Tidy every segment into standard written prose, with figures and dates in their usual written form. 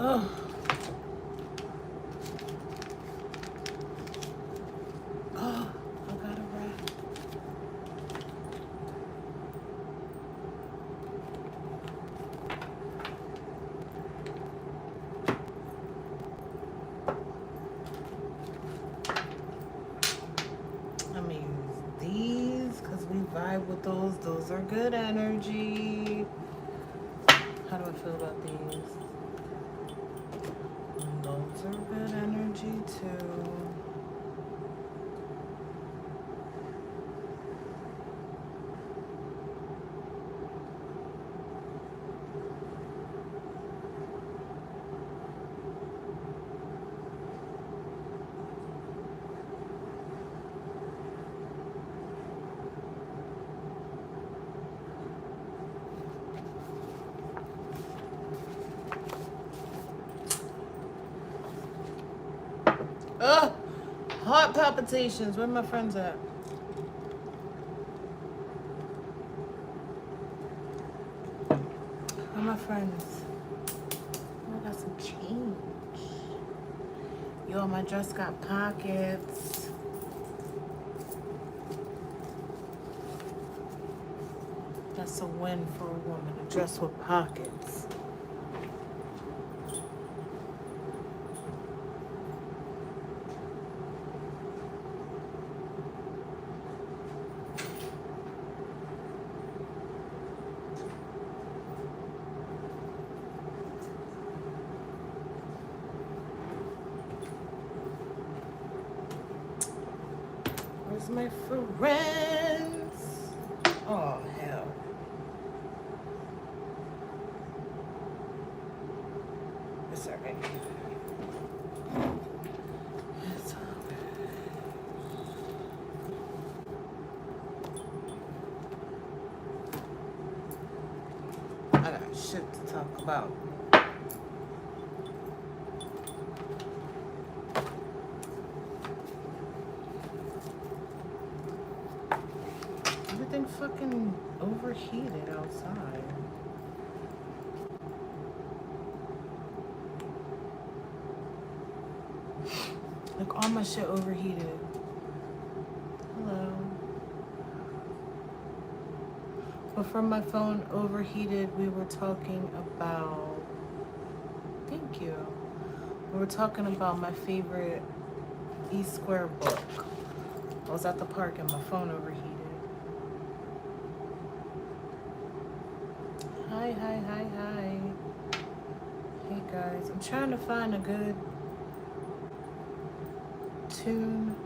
Oh. Oh, I got a rat. I'm gonna use these because we vibe with those. Those are good energy. How do I feel about these? Those are good energy too. Ugh! Heart palpitations. Where my friends at? Where my friends? Oh, I got some change. Yo, my dress got pockets. That's a win for a woman. A dress with pockets. Where's my friends? Oh, hell. It's alright. It's all good. I got shit to talk about. Everything fucking overheated outside. Like all my shit overheated. Hello. Before my phone overheated, we were talking about, thank you. We were talking about my favorite E Square book. I was at the park and my phone overheated. Hi, hi, hi, hi. Hey guys, I'm trying to find a good tune.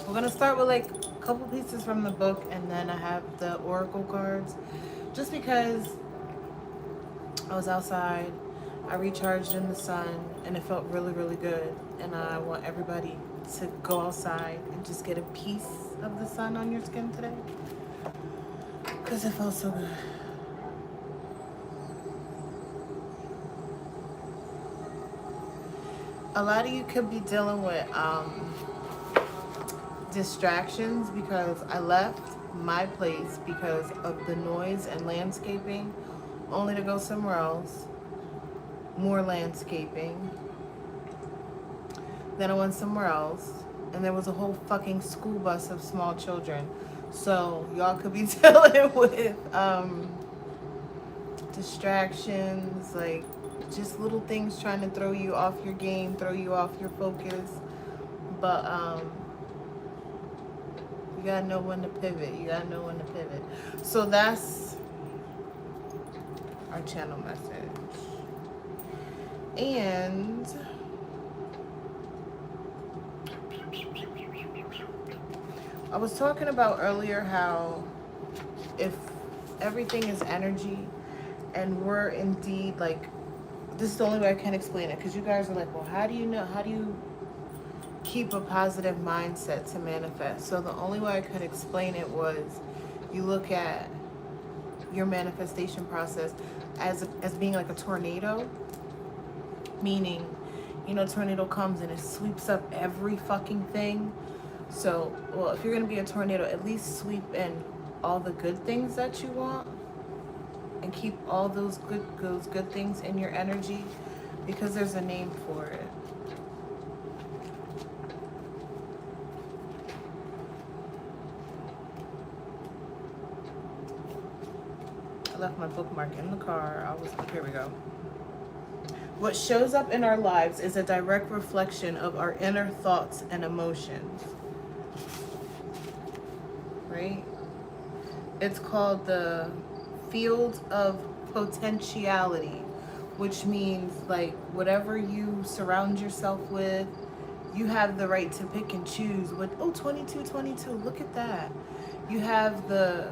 We're gonna start with like a couple pieces from the book, and then I have the oracle cards. Just because I was outside, I recharged in the sun, and it felt really, really good. And I want everybody to go outside and just get a piece of the sun on your skin today, because it felt so good. A lot of you could be dealing with distractions, because I left my place because of the noise and landscaping, only to go somewhere else, more landscaping. Then I went somewhere else, and there was a whole fucking school bus of small children. So y'all could be dealing with distractions, like just little things trying to throw you off your game, throw you off your focus. But you gotta know when to pivot. You gotta know when to pivot. So that's our channel message. And I was talking about earlier how if everything is energy, and we're indeed like This is the only way I can explain it, because you guys are like, well, how do you know? How do you keep a positive mindset to manifest? So the only way I could explain it was you look at your manifestation process as being like a tornado, meaning, you know, tornado comes and it sweeps up every fucking thing. So, well, if you're gonna be a tornado, at least sweep in all the good things that you want and keep all those good things in your energy, because there's a name for it. I left my bookmark in the car. Here we go. What shows up in our lives is a direct reflection of our inner thoughts and emotions. Right? It's called the field of potentiality, which means like whatever you surround yourself with, you have the right to pick and choose what, oh, 22, look at that. You have the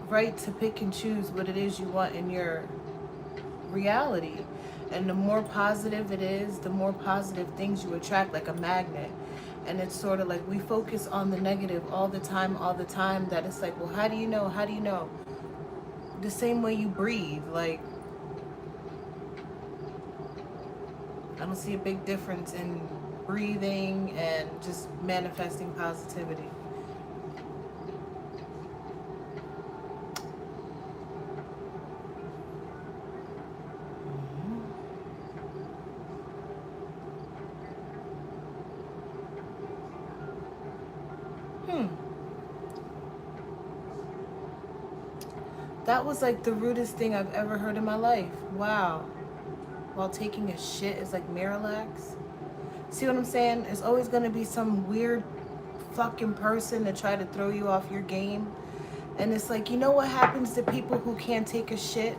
right to pick and choose what it is you want in your reality. And the more positive it is, the more positive things you attract, like a magnet. And it's sort of like we focus on the negative all the time, that it's like, well, how do you know? How do you know? The same way you breathe. Like, I don't see a big difference in breathing and just manifesting positivity. That was like the rudest thing I've ever heard in my life. Wow. While taking a shit is like Miralax. See what I'm saying? There's always going to be some weird fucking person to try to throw you off your game. And it's like, you know what happens to people who can't take a shit?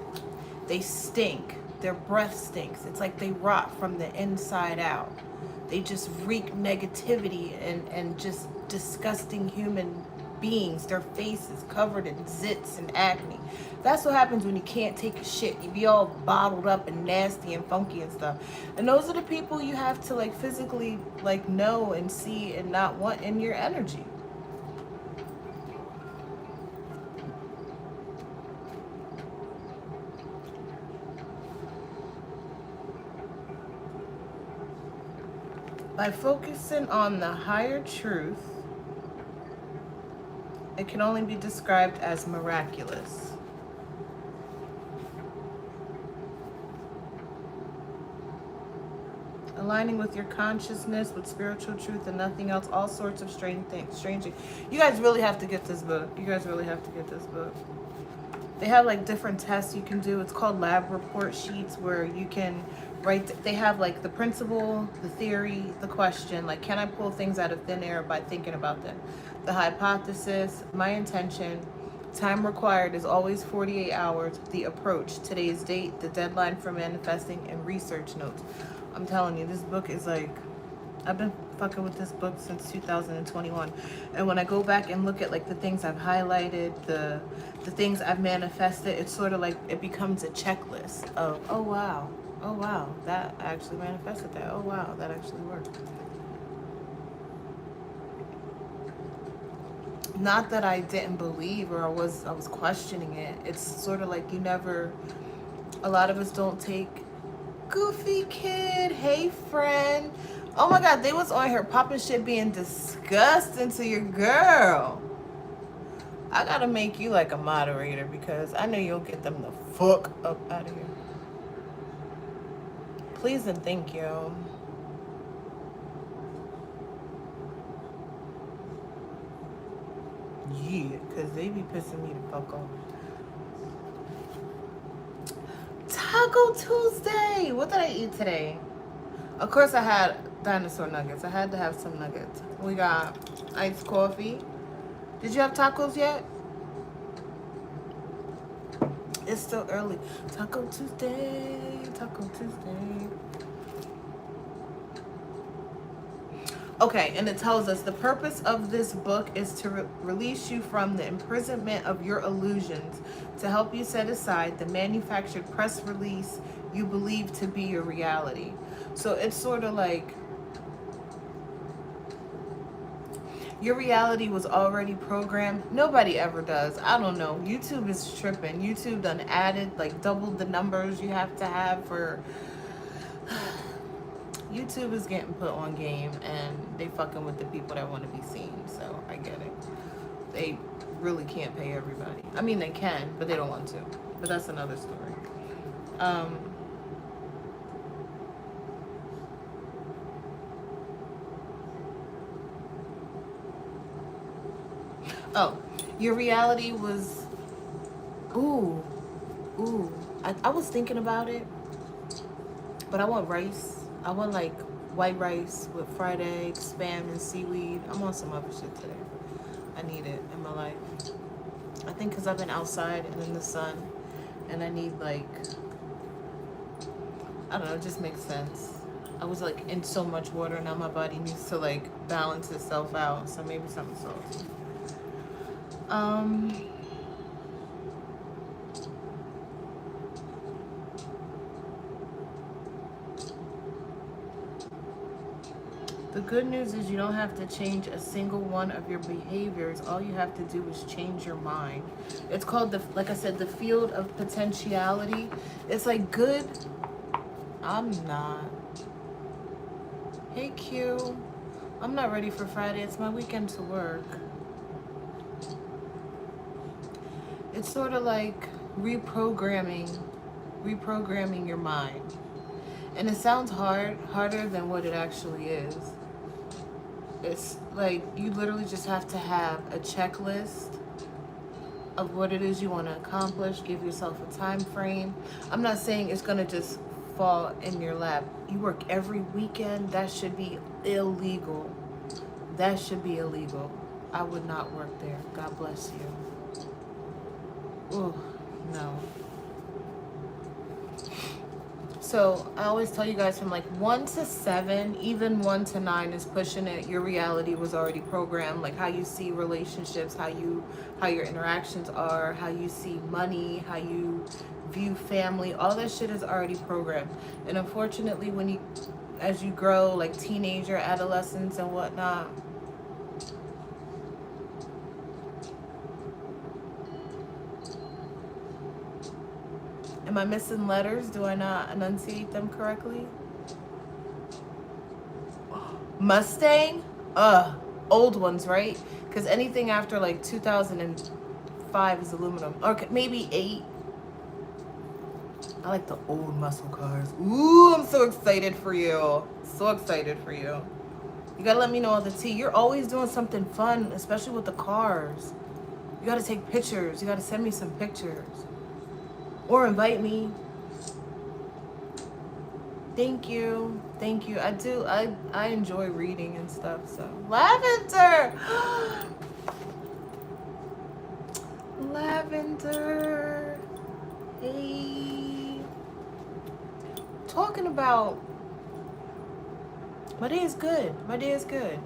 They stink. Their breath stinks. It's like they rot from the inside out. They just reek negativity and just disgusting human beings. Their faces covered in zits and acne. That's what happens when you can't take a shit. You be all bottled up and nasty and funky and stuff. And those are the people you have to like physically like know and see and not want in your energy. By focusing on the higher truth, it can only be described as miraculous. Aligning with your consciousness, with spiritual truth and nothing else, all sorts of strange things. You guys really have to get this book. You guys really have to get this book. They have like different tests you can do. It's called lab report sheets, where you can write, they have like the principle, the theory, the question, like can I pull things out of thin air by thinking about them? The hypothesis, my intention, time required is always 48 hours, the approach, today's date, the deadline for manifesting, and research notes. I'm telling you, this book is like, I've been fucking with this book since 2021. And when I go back and look at like the things I've highlighted, the things I've manifested, it's sort of like it becomes a checklist of, oh wow, that actually manifested that. Oh wow, that actually worked. Not that I didn't believe or I was questioning it. It's sort of like a lot of us don't take, Goofy Kid, hey friend. Oh my God, they was on here popping shit being disgusting to your girl. I gotta make you like a moderator because I know you'll get them the fuck up out of here. Please and thank you. Yeah, because they be pissing me the fuck off. Taco Tuesday! What did I eat today? Of course I had dinosaur nuggets. I had to have some nuggets. We got iced coffee. Did you have tacos yet? It's still early. Taco Tuesday, Taco Tuesday. Okay, and it tells us the purpose of this book is to release you from the imprisonment of your illusions, to help you set aside the manufactured press release you believe to be your reality. So it's sort of like your reality was already programmed. Nobody ever does. I don't know. YouTube is tripping. YouTube done added, like, doubled the numbers you have to have for... YouTube is getting put on game, and they fucking with the people that want to be seen. So I get it. They really can't pay everybody. I mean, they can, but they don't want to. But that's another story. Oh, your reality was... Ooh. Ooh. I was thinking about it, but I want rice. I want, like, white rice with fried eggs, spam, and seaweed. I'm on some other shit today. I need it in my life. I think because I've been outside and in the sun, and I need, like... I don't know, it just makes sense. I was, like, in so much water, now my body needs to, like, balance itself out. So maybe something salty. The good news is you don't have to change a single one of your behaviors. All you have to do is change your mind. It's called, the, like I said, the field of potentiality. It's like good. I'm not. Hey, Q. I'm not ready for Friday. It's my weekend to work. It's sort of like reprogramming your mind. And it sounds harder than what it actually is. It's like you literally just have to have a checklist of what it is you want to accomplish. Give yourself a time frame. I'm not saying it's going to just fall in your lap. You work every weekend. That should be illegal. That should be illegal. I would not work there. God bless you. Oh, no. So I always tell you guys from like 1 to 7, even 1 to 9 is pushing it. Your reality was already programmed. Like how you see relationships, how your interactions are, how you see money, how you view family. All that shit is already programmed. And unfortunately, as you grow, like teenager, adolescence, and whatnot, am I missing letters? Do I not enunciate them correctly? Mustang? Old ones, right? Because anything after like 2005 is aluminum. Okay, maybe 8. I like the old muscle cars. Ooh, I'm so excited for you. So excited for you. You gotta let me know all the tea. You're always doing something fun, especially with the cars. You gotta take pictures. You gotta send me some pictures. Or invite me. Thank you. Thank you. I enjoy reading and stuff, so. Lavender! Lavender. Hey. Talking about... My day is good. My day is good.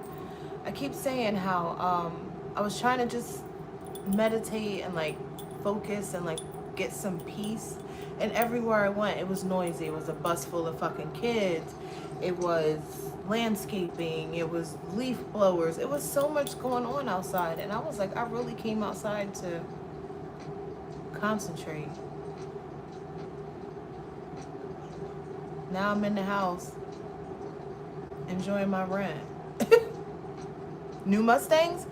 I keep saying how I was trying to just meditate and like focus and like get some peace, and everywhere I went it was noisy. It was a bus full of fucking kids, it was landscaping, it was leaf blowers, it was so much going on outside, and I was like, I really came outside to concentrate. Now I'm in the house enjoying my rent. New Mustangs,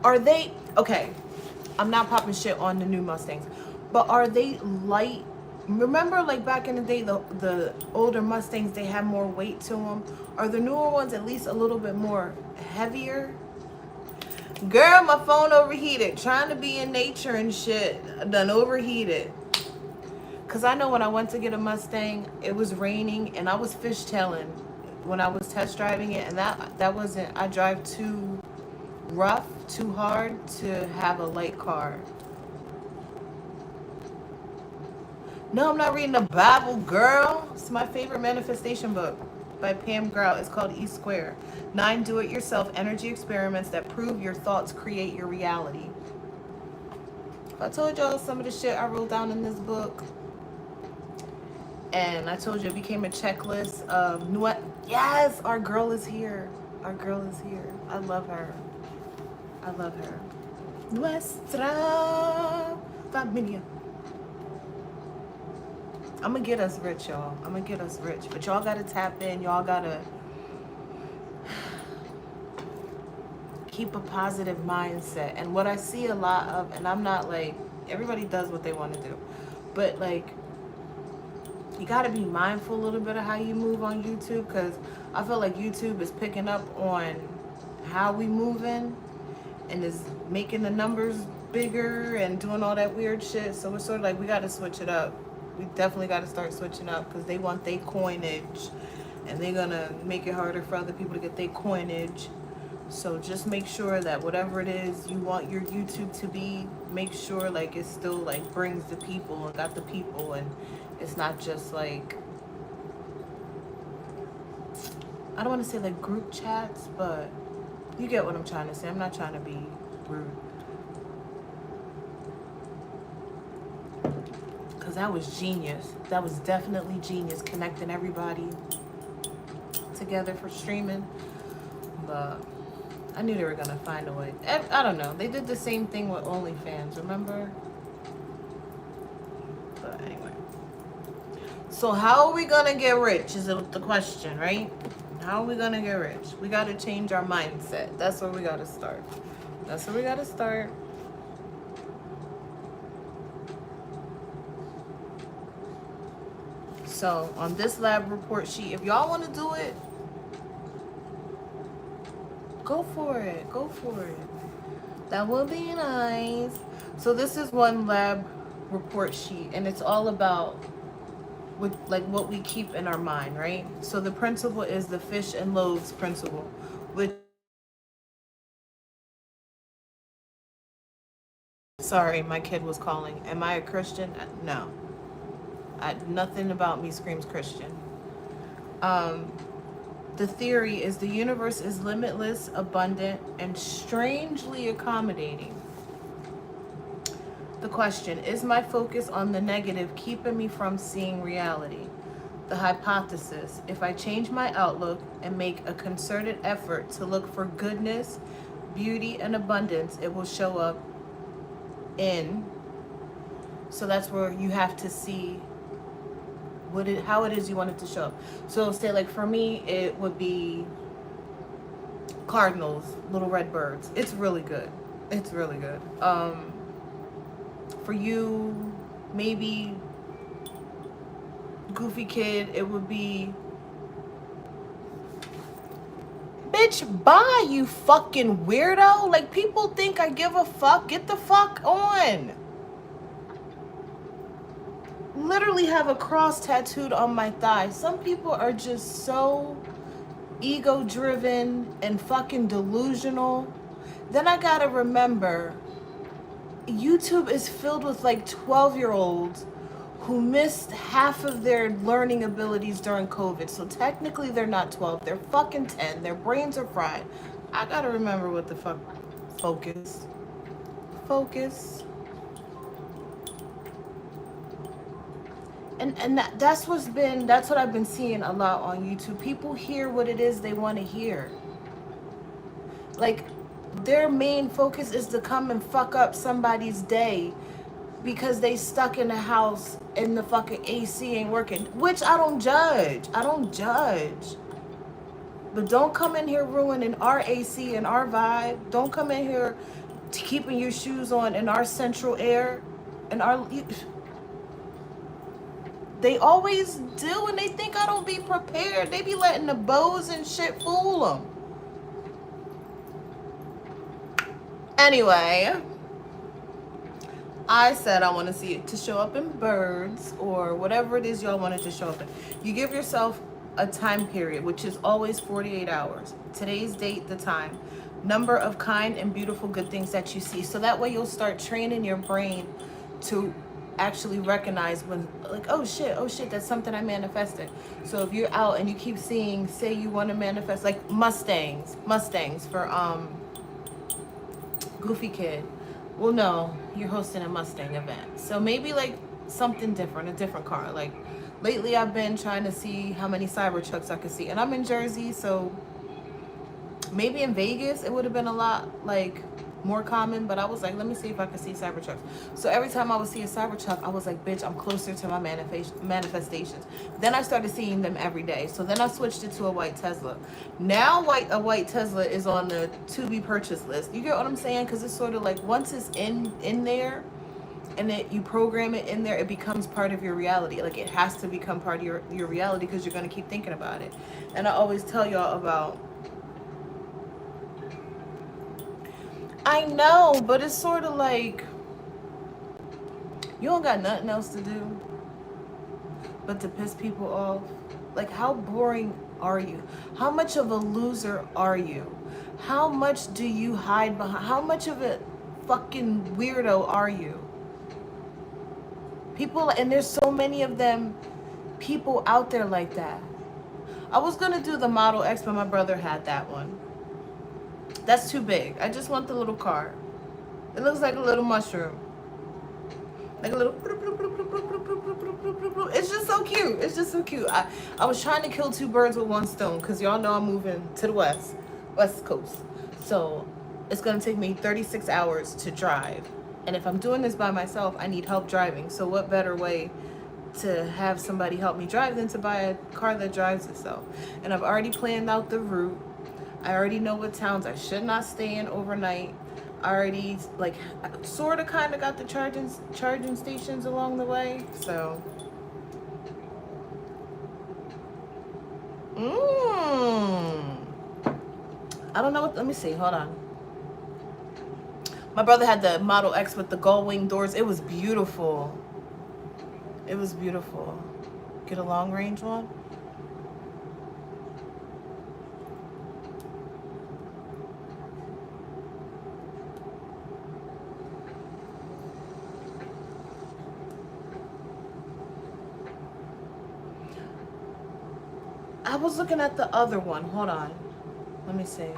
are they okay? I'm not popping shit on the new Mustangs, but are they light? Remember, like back in the day, the older Mustangs, they had more weight to them. Are the newer ones at least a little bit more heavier? Girl, my phone overheated. Trying to be in nature and shit. Done overheated. Because I know when I went to get a Mustang, it was raining and I was fishtailing when I was test driving it. And that wasn't, I drive too rough, too hard to have a light car. No, I'm not reading the Bible, girl. It's my favorite manifestation book by Pam Grout. It's called E Square. 9 do-it-yourself energy experiments that prove your thoughts create your reality. I told y'all some of the shit I wrote down in this book. And I told you it became a checklist of new. Yes, our girl is here. Our girl is here. I love her. I love her. Nuestra familia. I'm gonna get us rich, y'all. I'm gonna get us rich. But y'all gotta tap in. Y'all gotta keep a positive mindset. And what I see a lot of, and I'm not like, everybody does what they want to do, but like, you got to be mindful a little bit of how you move on YouTube, because I feel like YouTube is picking up on how we moving and is making the numbers bigger and doing all that weird shit. So it's sort of like we got to switch it up. We definitely got to start switching up, because they want their coinage and they're going to make it harder for other people to get their coinage. So just make sure that whatever it is you want your YouTube to be, make sure like it still like brings the people and got the people, and it's not just like, I don't want to say like group chats, but you get what I'm trying to say. I'm not trying to be rude. Because that was genius. That was definitely genius, connecting everybody together for streaming. But I knew they were going to find a way. I don't know. They did the same thing with OnlyFans, remember? But anyway. So how are we going to get rich is the question, right? How are we going to get rich? We got to change our mindset. That's where we got to start. That's where we got to start. So on this lab report sheet, if y'all want to do it, go for it. Go for it. That would be nice. So this is one lab report sheet, and it's all about with like what we keep in our mind, right? So the principle is the fish and loaves principle, which, sorry, my kid was calling. Am I a Christian? No. Nothing about me screams Christian. The theory is the universe is limitless, abundant, and strangely accommodating. The question, is my focus on the negative keeping me from seeing reality? The hypothesis, if I change my outlook and make a concerted effort to look for goodness, beauty, and abundance, it will show up in. So that's where you have to see how it is you want it to show up. So say like for me, it would be cardinals, little red birds. It's really good. It's really good. For you, maybe goofy kid, it would be, bitch, bye, you fucking weirdo. Like, people think I give a fuck. Get the fuck on. Literally have a cross tattooed on my thigh. Some people are just so ego driven and fucking delusional. Then I gotta remember, YouTube is filled with like 12-year-olds who missed half of their learning abilities during COVID. So technically they're not 12, they're fucking 10. Their brains are fried. I gotta remember what the fuck. Focus. And that's what I've been seeing a lot on YouTube. People hear what it is they want to hear. Like, their main focus is to come and fuck up somebody's day because they stuck in the house and the fucking AC ain't working. Which I don't judge. But don't come in here ruining our AC and our vibe. Don't come in here keeping your shoes on in our central air and our... They always do, and they think I don't be prepared. They be letting the bows and shit fool them. Anyway, I said I want to see it to show up in birds or whatever it is y'all want it to show up in. You give yourself a time period, which is always 48 hours. Today's date, the time. Number of kind and beautiful good things that you see. So that way you'll start training your brain to actually recognize when, like, oh shit, that's something I manifested. So if you're out and you keep seeing, say you want to manifest like Mustangs for Goofy Kid. Well, no, you're hosting a Mustang event. So maybe like something different, a different car. Like, Lately, I've been trying to see how many Cybertrucks I could see. And I'm in Jersey, so maybe in Vegas it would have been a lot like more common, but I was like, let me see if I could see Cybertrucks. So every time I would see a Cybertruck, I was like, bitch, I'm closer to my manifestations. Then I started seeing them every day. So then I switched it to a white Tesla. Now a white Tesla is on the to be purchased list. You get what I'm saying? Because it's sort of like once it's in there, and you program it in there, it becomes part of your reality. Like it has to become part of your reality because you're going to keep thinking about it. And I always tell y'all about, I know, but it's sort of like you don't got nothing else to do but to piss people off. Like, how boring are you? How much of a loser are you? How much do you hide behind? How much of a fucking weirdo are you? People, and there's so many of them, people out there like that. I was gonna do the Model X, but my brother had that one. That's too big. I just want the little car. It looks like a little mushroom. Like a little, it's just so cute. It's just so cute. I was trying to kill two birds with one stone because y'all know I'm moving to the west coast. So it's going to take me 36 hours to drive. And if I'm doing this by myself, I need help driving. So what better way to have somebody help me drive than to buy a car that drives itself? And I've already planned out the route. I already know what towns I should not stay in overnight. I already like sort of kind of got the charging stations along the way. So I don't know what, let me see, hold on. My brother had the Model X with the gull wing doors. It was beautiful. It was beautiful. Get a long range one. I was looking at the other one. Hold on. Let me see.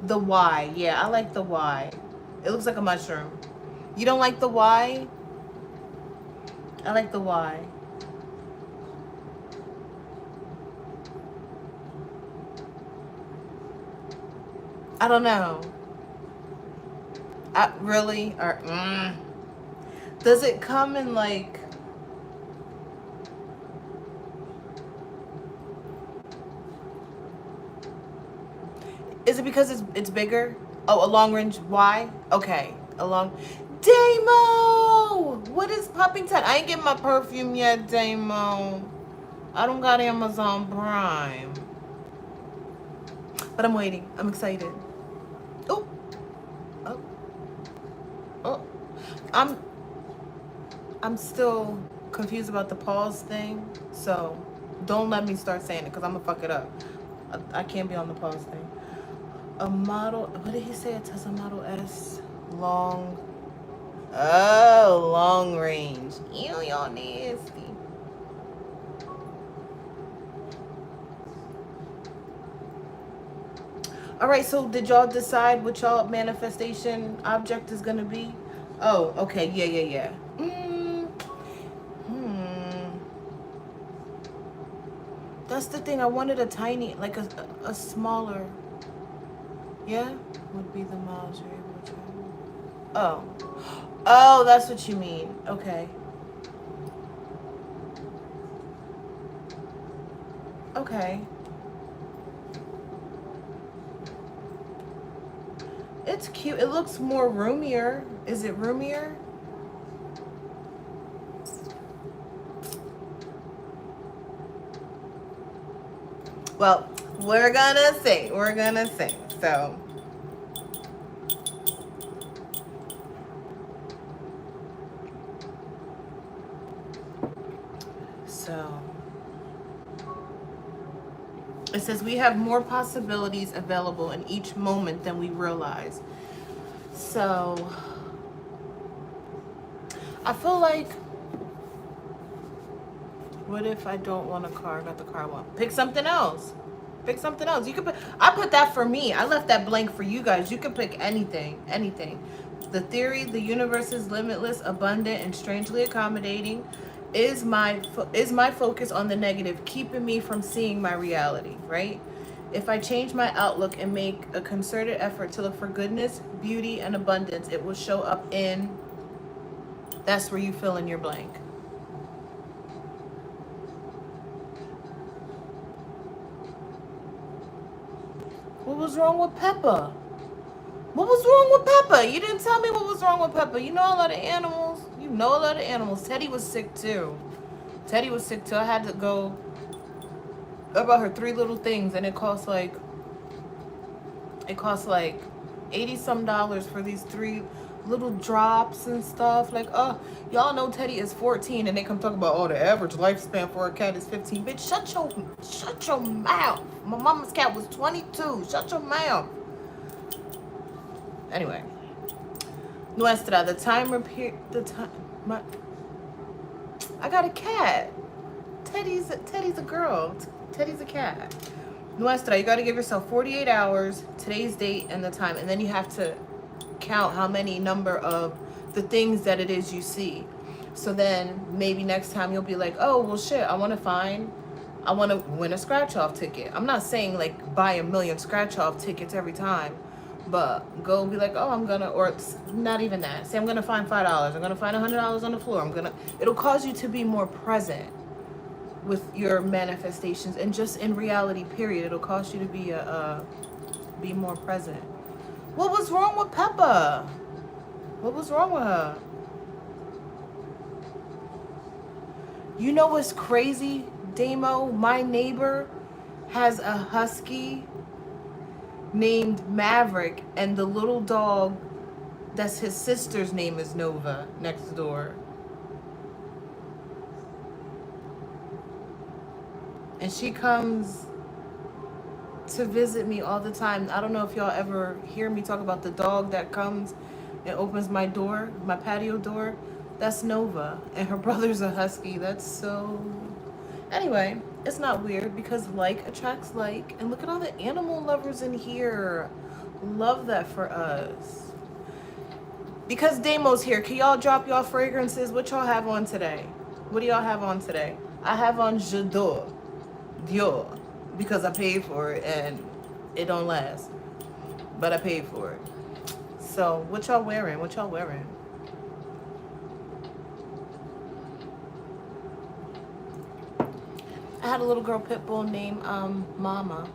The Y. Yeah, I like the Y. It looks like a mushroom. You don't like the Y? I like the Y. I don't know. Really? Or does it come in like? Is it because it's bigger? Oh, a long range Y? Okay, a long. Damo! What is popping 10? I ain't getting my perfume yet, Damo. I don't got Amazon Prime. But I'm waiting. I'm excited. Oh. Oh. Oh. I'm still confused about the pause thing. So don't let me start saying it because I'm gonna fuck it up. I can't be on the pause thing. A model, what did he say? It says a Model S long. Oh, long range. Ew, y'all nasty. All right, so did y'all decide what y'all manifestation object is gonna be? Oh, okay, yeah. That's the thing. I wanted a tiny, like a smaller. Yeah, would be the miles you're able to travel. Oh, that's what you mean. Okay. Okay. It's cute. It looks more roomier. Is it roomier? Well, we're gonna see. So it says we have more possibilities available in each moment than we realize. So I feel like, what if I don't want a car? I got the car I want. Pick something else. You could put, I put that for me. I left that blank for you guys. You can pick anything. The theory, the universe is limitless, abundant, and strangely accommodating, is my focus on the negative, keeping me from seeing my reality, right? If I change my outlook and make a concerted effort to look for goodness, beauty, and abundance, it will show up in, that's where you fill in your blank. What was wrong with Peppa? What was wrong with Peppa? You didn't tell me what was wrong with Peppa. You know a lot of animals. You know a lot of animals. Teddy was sick too. Teddy was sick too. I had to go about her 3 little things, and it cost like 80 some dollars for these 3 little drops and stuff. Like, oh, y'all know Teddy is 14, and they come talk about, oh, the average lifespan for a cat is 15. Bitch, shut your mouth. My mama's cat was 22. Shut your mouth. Anyway, Nuestra, the time. I got a cat. Teddy's a girl. Teddy's a cat. Nuestra, you got to give yourself 48 hours, today's date and the time, and then you have to count how many number of the things that it is you see. So then maybe next time you'll be like, oh, well, shit, I want to win a scratch-off ticket. I'm not saying like buy 1 million scratch-off tickets every time, but go be like, oh, I'm gonna, or it's not even that. Say I'm gonna find $5. I'm gonna find $100 on the floor. It'll cause you to be more present with your manifestations, and just in reality, period. It'll cause you to be more present. What was wrong with Peppa? What was wrong with her? You know what's crazy, Damo? My neighbor has a husky named Maverick, and the little dog that's his sister's name is Nova next door. And she comes to visit me all the time. I don't know if y'all ever hear me talk about the dog that comes and opens my door, my patio door. That's Nova, and her brother's a husky. That's so... Anyway, it's not weird because like attracts like. And look at all the animal lovers in here. Love that for us. Because Damo's here, can y'all drop y'all fragrances? What y'all have on today? What do y'all have on today? I have on J'adore Dior because I paid for it and it don't last. But I paid for it. So what y'all wearing? What y'all wearing? I had a little girl pit bull named Mama.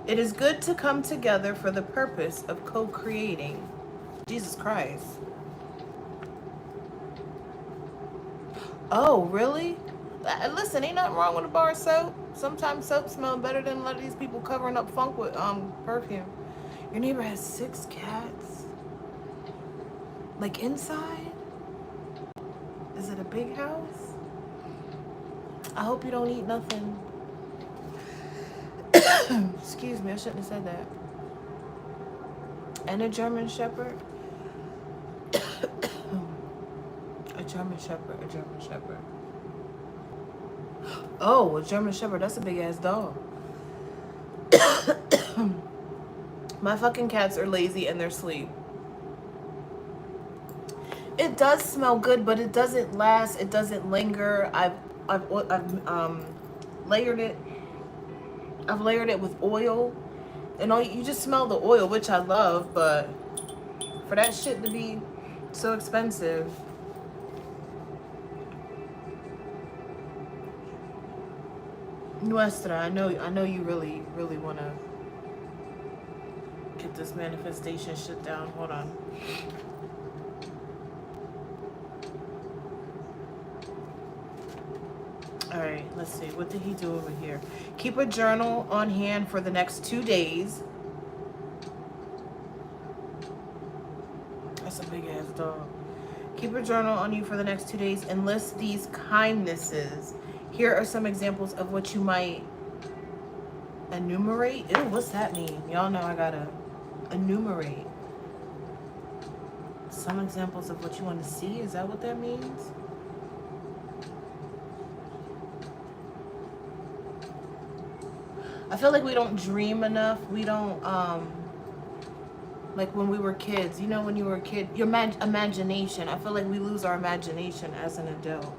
It is good to come together for the purpose of co-creating. Jesus Christ. Oh, really? Listen, ain't nothing wrong with a bar of soap. Sometimes soap smells better than a lot of these people covering up funk with perfume. Your neighbor has 6 cats? Like inside? Is it a big house? I hope you don't eat nothing. Excuse me, I shouldn't have said that. And a German Shepherd? A German Shepherd. Oh, a German Shepherd, that's a big ass dog. My fucking cats are lazy and they're asleep. It does smell good, but it doesn't last. It doesn't linger. I've layered it. I've layered it with oil, and all you just smell the oil, which I love. But for that shit to be so expensive, Nuestra, I know you really want to get this manifestation shit down. Hold on. All right, let's see. What did he do over here? Keep a journal on hand for the next 2 days. That's a big ass dog. Keep a journal on you for the next 2 days and list these kindnesses. Here are some examples of what you might enumerate. Ew, what's that mean? Y'all know I gotta enumerate. Some examples of what you want to see. Is that what that means? I feel like we don't dream enough. We don't, like when we were kids. You know, when you were a kid, your imagination. I feel like we lose our imagination as an adult.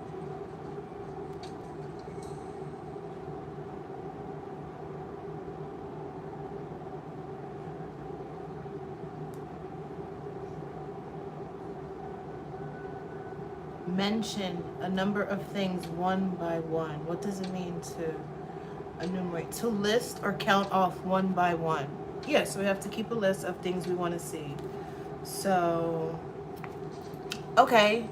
Mention a number of things one by one. What does it mean to enumerate? To list or count off one by one. Yeah, so we have to keep a list of things we want to see. So, okay.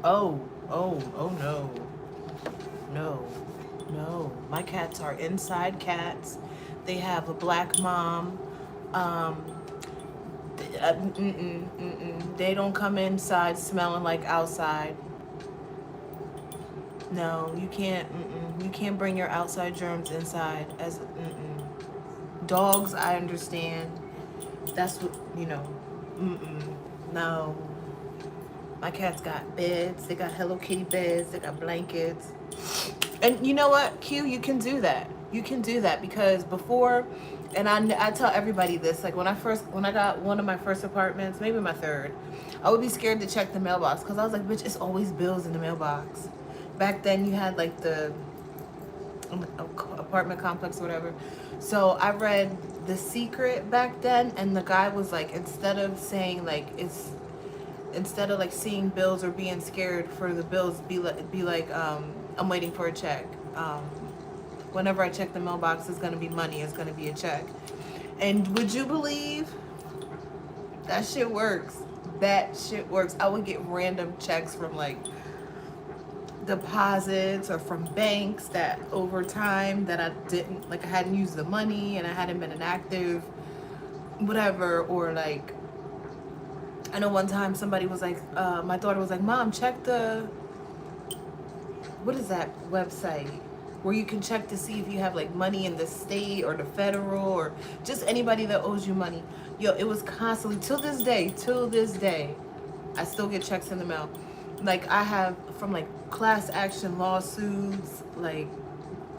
Oh, oh no. No, no. My cats are inside cats. They have a black mom. They don't come inside smelling like outside. No, you can't. You can't bring your outside germs inside. As dogs, I understand. That's what you know. No, my cats got beds. They got Hello Kitty beds. They got blankets. And you know what, Q? You can do that. You can do that because before, and I tell everybody this. Like when I got one of my first apartments, maybe my third, I would be scared to check the mailbox because I was like, bitch, it's always bills in the mailbox. Back then, you had like the apartment complex or whatever. So I read The Secret back then, and the guy was like, instead of like seeing bills or being scared for the bills, be like I'm waiting for a check. Whenever I check the mailbox, it's gonna be money. It's gonna be a check. And would you believe that shit works? That shit works. I would get random checks from like deposits or from banks that over time that I didn't like. I hadn't used the money and I hadn't been an active whatever. Or like, I know one time somebody was like, my daughter was like, Mom, check the, what is that website where you can check to see if you have like money in the state or the federal or just anybody that owes you money. Yo, it was constantly, till this day, I still get checks in the mail. Like I have from like class action lawsuits. Like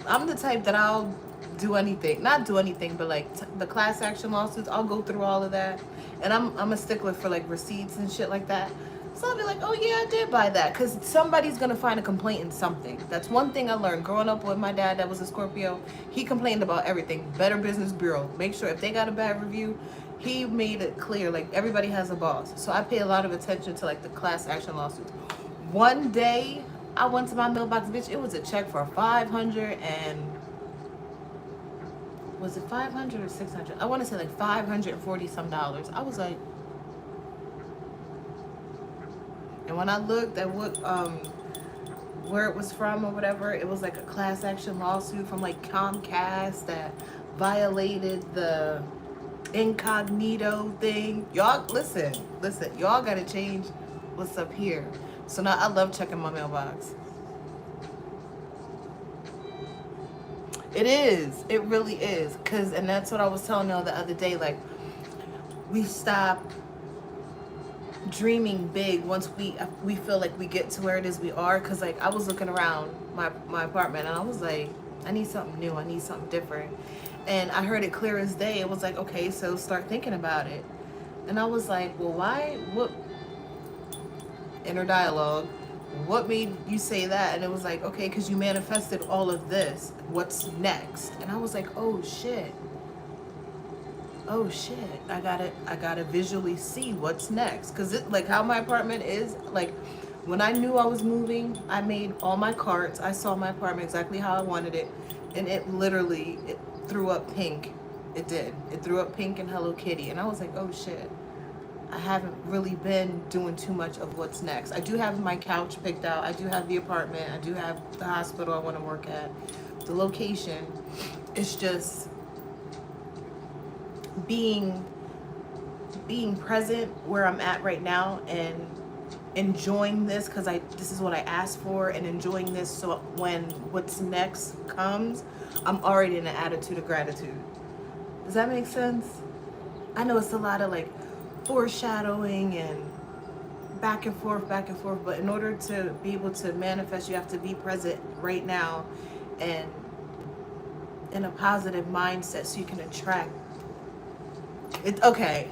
I'm the type that I'll do anything, not do anything, but like the class action lawsuits, I'll go through all of that. And I'm a stickler for like receipts and shit like that. So I'll be like, oh yeah, I did buy that. Because somebody's going to find a complaint in something. That's one thing I learned growing up with my dad that was a Scorpio. He complained about everything. Better Business Bureau. Make sure if they got a bad review, he made it clear. Like everybody has a boss. So I pay a lot of attention to like the class action lawsuits. One day I went to my mailbox, bitch. It was a check for 500 and... was it 500 or 600? I want to say like 540 some dollars. I was like, and when I looked at what where it was from or whatever, it was like a class action lawsuit from like Comcast that violated the incognito thing. Y'all listen, y'all gotta change what's up here. So now I love checking my mailbox. It is. It really is. And that's what I was telling y'all the other day. Like, we stop dreaming big once we feel like we get to where it is we are. Because, like, I was looking around my apartment and I was like, I need something new. I need something different. And I heard it clear as day. It was like, okay, so start thinking about it. And I was like, well, why? What? Inner dialogue. What made you say that? And it was like, okay, because you manifested all of this. What's next? And I was like, oh shit. I gotta visually see what's next. Because it, like how my apartment is, like when I knew I was moving, I made all my carts. I saw my apartment exactly how I wanted it. And it literally, it threw up pink. It did. It threw up pink and Hello Kitty. And I was like, oh shit. I haven't really been doing too much of what's next. I do have my couch picked out. I do have the apartment. I do have the hospital I want to work at. The location. It's just being present where I'm at right now and enjoying this because this is what I asked for, and enjoying this so when what's next comes, I'm already in an attitude of gratitude. Does that make sense? I know it's a lot of like foreshadowing and back and forth, but in order to be able to manifest, you have to be present right now and in a positive mindset so you can attract it. Okay.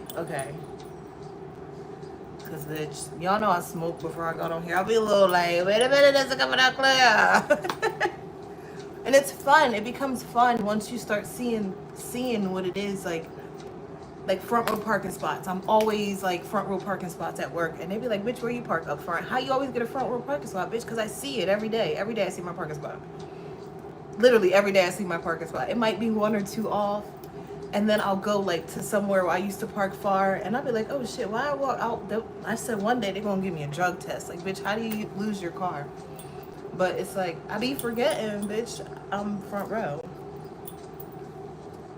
Because, bitch, y'all know I smoke before I got on here. I'll be a little like, wait a minute, is it coming out clear? And it's fun. It becomes fun once you start seeing what it is, like front row parking spots. I'm always like front row parking spots at work, and they be like, bitch, where you park? Up front. How you always get a front row parking spot, bitch? Because I see it every day. Every day I see my parking spot. Literally every day I see my parking spot. It might be 1 or 2 off, and then I'll go like to somewhere where I used to park far, and I'll be like, oh shit, why I walk out? I said one day they're gonna give me a drug test. Like, bitch, how do you lose your car? But it's like, I be forgetting, bitch, I'm front row.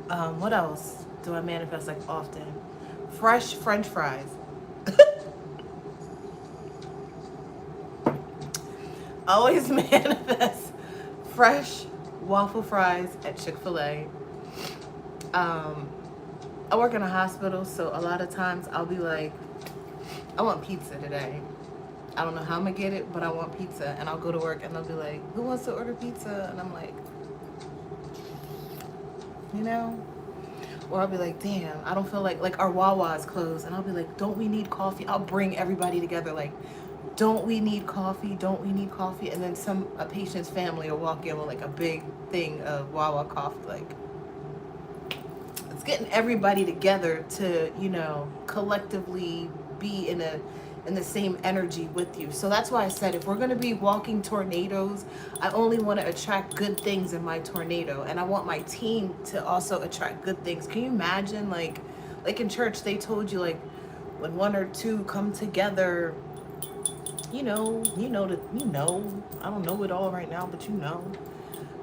What else do I manifest like often? Fresh French fries. Always manifest fresh waffle fries at Chick-fil-A. I work in a hospital, so a lot of times I'll be like, I want pizza today. I don't know how I'm gonna get it, but I want pizza. And I'll go to work and they'll be like, who wants to order pizza? And I'm like, you know? Or I'll be like, damn, I don't feel like our Wawa is closed. And I'll be like, don't we need coffee? I'll bring everybody together like, don't we need coffee? Don't we need coffee? And then a patient's family will walk in with like a big thing of Wawa coffee. Like, it's getting everybody together to, you know, collectively be in the same energy with you. So that's why I said, if we're going to be walking tornadoes, I only want to attract good things in my tornado, and I want my team to also attract good things. Can you imagine, like in church they told you, like, when 1 or 2 come together, I don't know it all right now, but you know.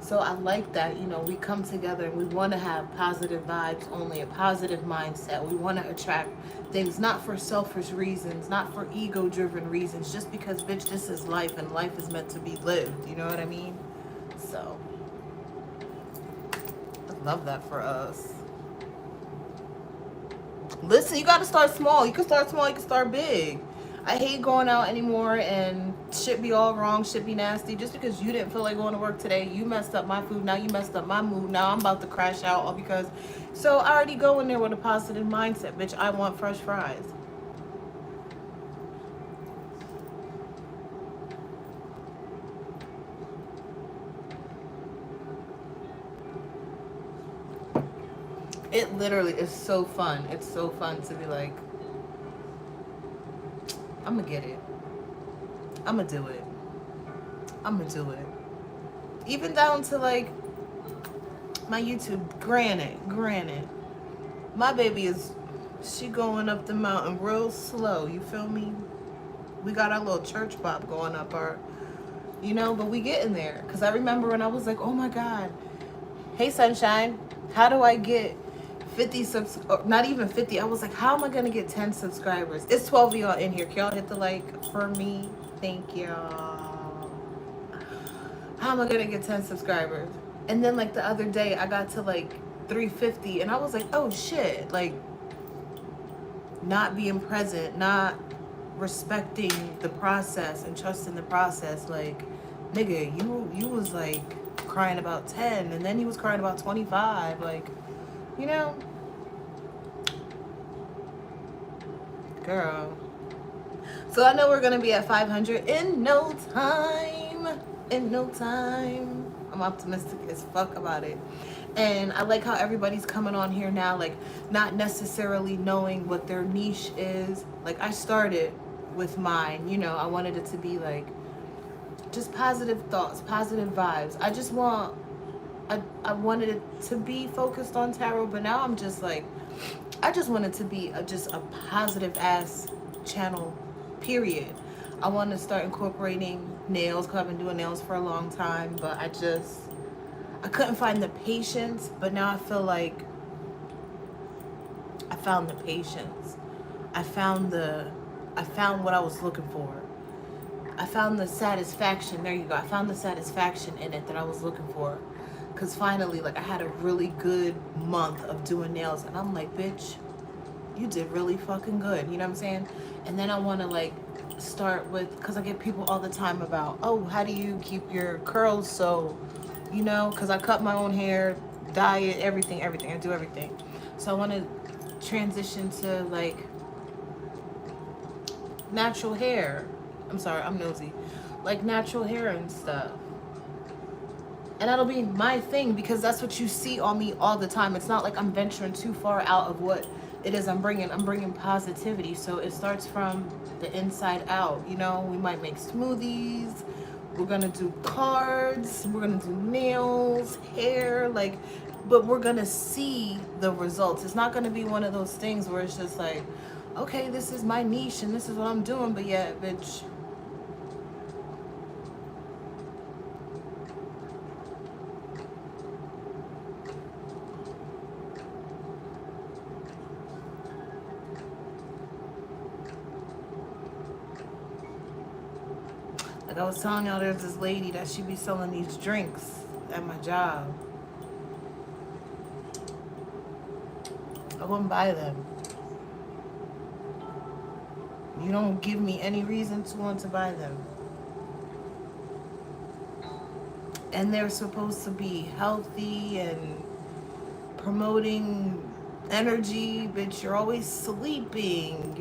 So I like that, you know, we come together and we want to have positive vibes, only a positive mindset. We want to attract things not for selfish reasons, not for ego-driven reasons, just because, bitch, this is life and life is meant to be lived. You know what I mean? So I love that for us. Listen, you got to start small. You can start small, you can start big. I hate going out anymore and shit be all wrong, shit be nasty. Just because you didn't feel like going to work today, you messed up my food, now you messed up my mood, now I'm about to crash out all because... So I already go in there with a positive mindset, bitch, I want fresh fries. It literally is so fun. It's so fun to be like, I'm gonna get it. I'm gonna do it. I'm gonna do it. Even down to like my YouTube. Granted, my baby she going up the mountain real slow. You feel me? We got our little church bop going up but we getting there. Cause I remember when I was like, oh my God, hey sunshine, how do I get 50 subs? Not even 50. I was like, how am I gonna get 10 subscribers? It's 12 of y'all in here. Can y'all hit the like for me? Thank y'all. How am I gonna get 10 subscribers? And then like the other day I got to like 350 and I was like, oh shit, like not being present, not respecting the process and trusting the process. Like, nigga, you was like crying about 10 and then he was crying about 25. Like, you know, girl. So I know we're gonna be at 500 in no time. I'm optimistic as fuck about it. And I like how everybody's coming on here now, like not necessarily knowing what their niche is. Like I started with mine, I wanted it to be like just positive thoughts, positive vibes. I wanted it to be focused on tarot, but now I'm just like, I just want it to be just a positive ass channel, period. I want to start incorporating nails because I've been doing nails for a long time, but I couldn't find the patience, but now I feel like I found the patience. I found what I was looking for. I found the satisfaction. There you go. I found the satisfaction in it that I was looking for. Because finally, like, I had a really good month of doing nails. And I'm like, bitch, you did really fucking good. You know what I'm saying? And then I want to, like, start with, because I get people all the time about, oh, how do you keep your curls so, you know, because I cut my own hair, dye it, everything. I do everything. So I want to transition to, like, natural hair. I'm sorry, I'm nosy. Like natural hair and stuff. And that'll be my thing because that's what you see on me all the time. It's not like I'm venturing too far out of what it is I'm bringing. I'm bringing positivity. So it starts from the inside out. You know, we might make smoothies. We're going to do cards. We're going to do nails, hair, like, but we're going to see the results. It's not going to be one of those things where it's just like, okay, this is my niche and this is what I'm doing. But yeah, bitch. Like I was telling y'all, there's this lady that she be selling these drinks at my job. I wouldn't buy them. You don't give me any reason to want to buy them. And they're supposed to be healthy and promoting energy, but you're always sleeping.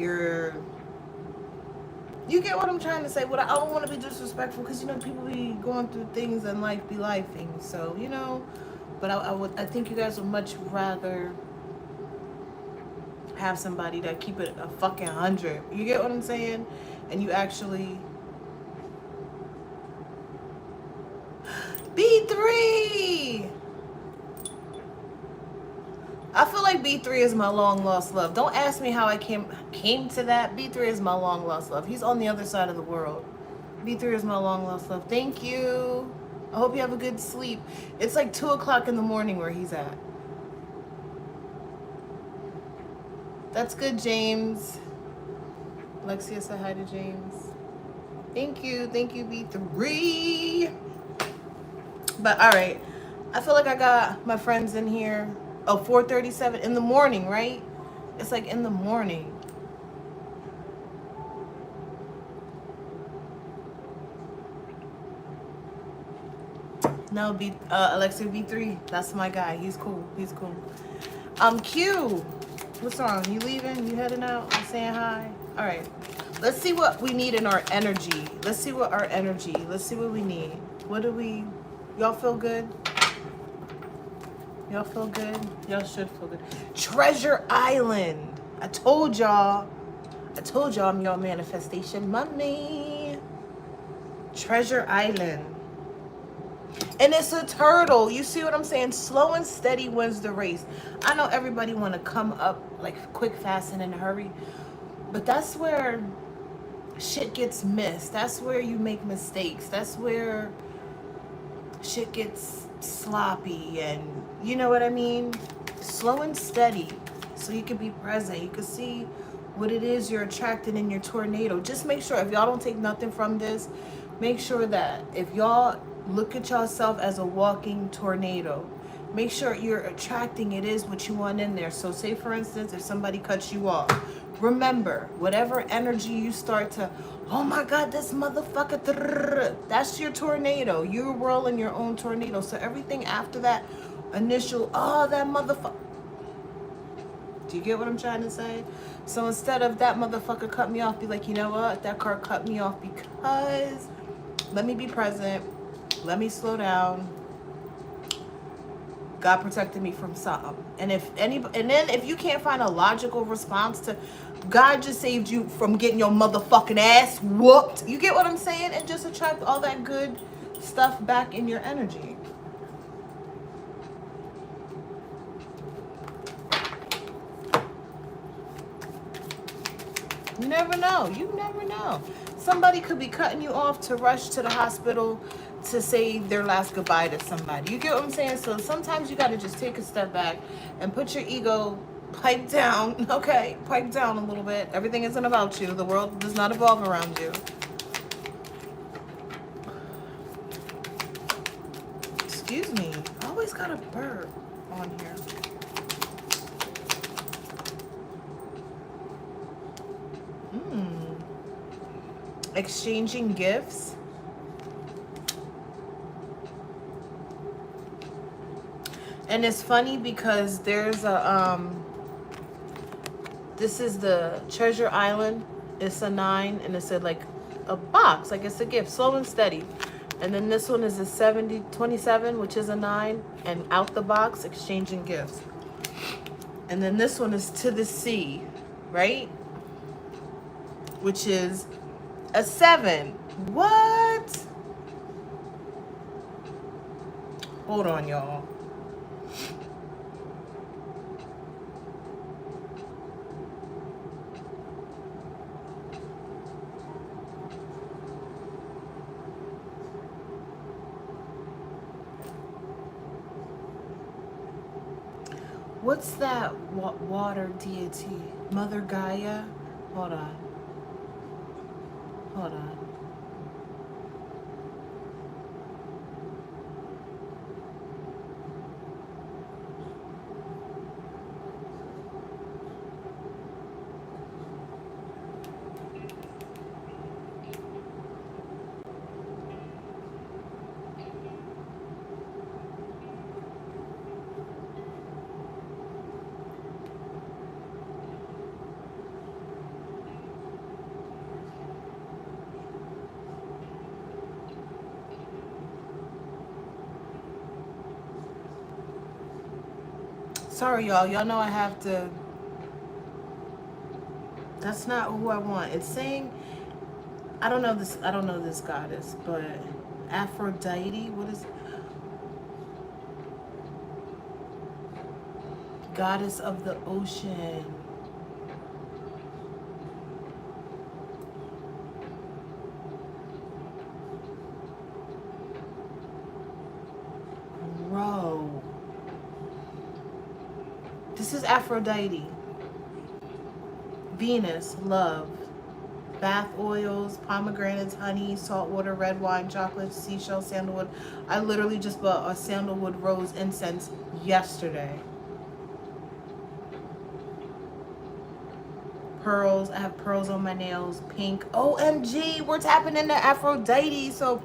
You get what I'm trying to say? What I don't want to be disrespectful because, you know, people be going through things and life be lifing. So, you know, but I think you guys would much rather have somebody that keep it a fucking 100. You get what I'm saying? And you actually... B3! I feel like B3 is my long lost love. Don't ask me how I came to that. B3 is my long lost love. He's on the other side of the world. B3 is my long lost love. Thank you. I hope you have a good sleep. It's like 2 o'clock in the morning where he's at. That's good, James. Alexia said hi to James. Thank you, B3. But all right, I feel like I got my friends in here. Oh, 4:37 in the morning, right? It's like in the morning. No, Alexia B3. That's my guy. He's cool. Q. What's wrong? You leaving? You heading out? I'm saying hi. All right. Let's see what we need in our energy. Let's see what we need. What do we... Y'all feel good? Y'all feel good? Y'all should feel good. Treasure Island. I told y'all I'm your manifestation mommy. Treasure Island. And it's a turtle. You see what I'm saying? Slow and steady wins the race. I know everybody want to come up like quick, fast, and in a hurry. But that's where shit gets missed. That's where you make mistakes. That's where shit gets sloppy, and you know what I mean? Slow and steady so you can be present. You can see what it is you're attracting in your tornado. Just make sure, if y'all don't take nothing from this, make sure that if y'all look at yourself as a walking tornado, make sure you're attracting it is what you want in there. So say for instance, if somebody cuts you off, remember, whatever energy you start to, oh my God, this motherfucker, that's your tornado. You're rolling your own tornado. So everything after that initial, oh, that motherfucker. Do you get what I'm trying to say? So instead of that motherfucker cut me off, be like, you know what? That car cut me off because let me be present. Let me slow down. God protected me from something. And then if you can't find a logical response to God just saved you from getting your motherfucking ass whooped. You get what I'm saying? And just attract all that good stuff back in your energy. You never know. You never know. Somebody could be cutting you off to rush to the hospital to say their last goodbye to somebody. You get what I'm saying? So sometimes you got to just take a step back and put your ego, pipe down. Okay, pipe down a little bit. Everything isn't about you. The world does not evolve around you. Excuse me. I always got a burp on here. Exchanging gifts. And it's funny because there's a this is the Treasure Island. It's a 9 and it's a like a box, like it's a gift, slow and steady. And then this one is a 27, which is a 9, and out the box, exchanging gifts. And then this one is To the Sea, right? Which is a 7. What? Hold on, y'all. What's that water deity? Mother Gaia? Hold on. Hold on. Sorry, y'all. Y'all know I have to. That's not who I want. It's saying, I don't know this goddess, but Aphrodite. What is goddess of the ocean? Bro. This is Aphrodite. Venus, love. Bath oils, pomegranates, honey, salt water, red wine, chocolate, seashell, sandalwood. I literally just bought a sandalwood rose incense yesterday. Pearls. I have pearls on my nails. Pink. OMG, we're tapping into Aphrodite. So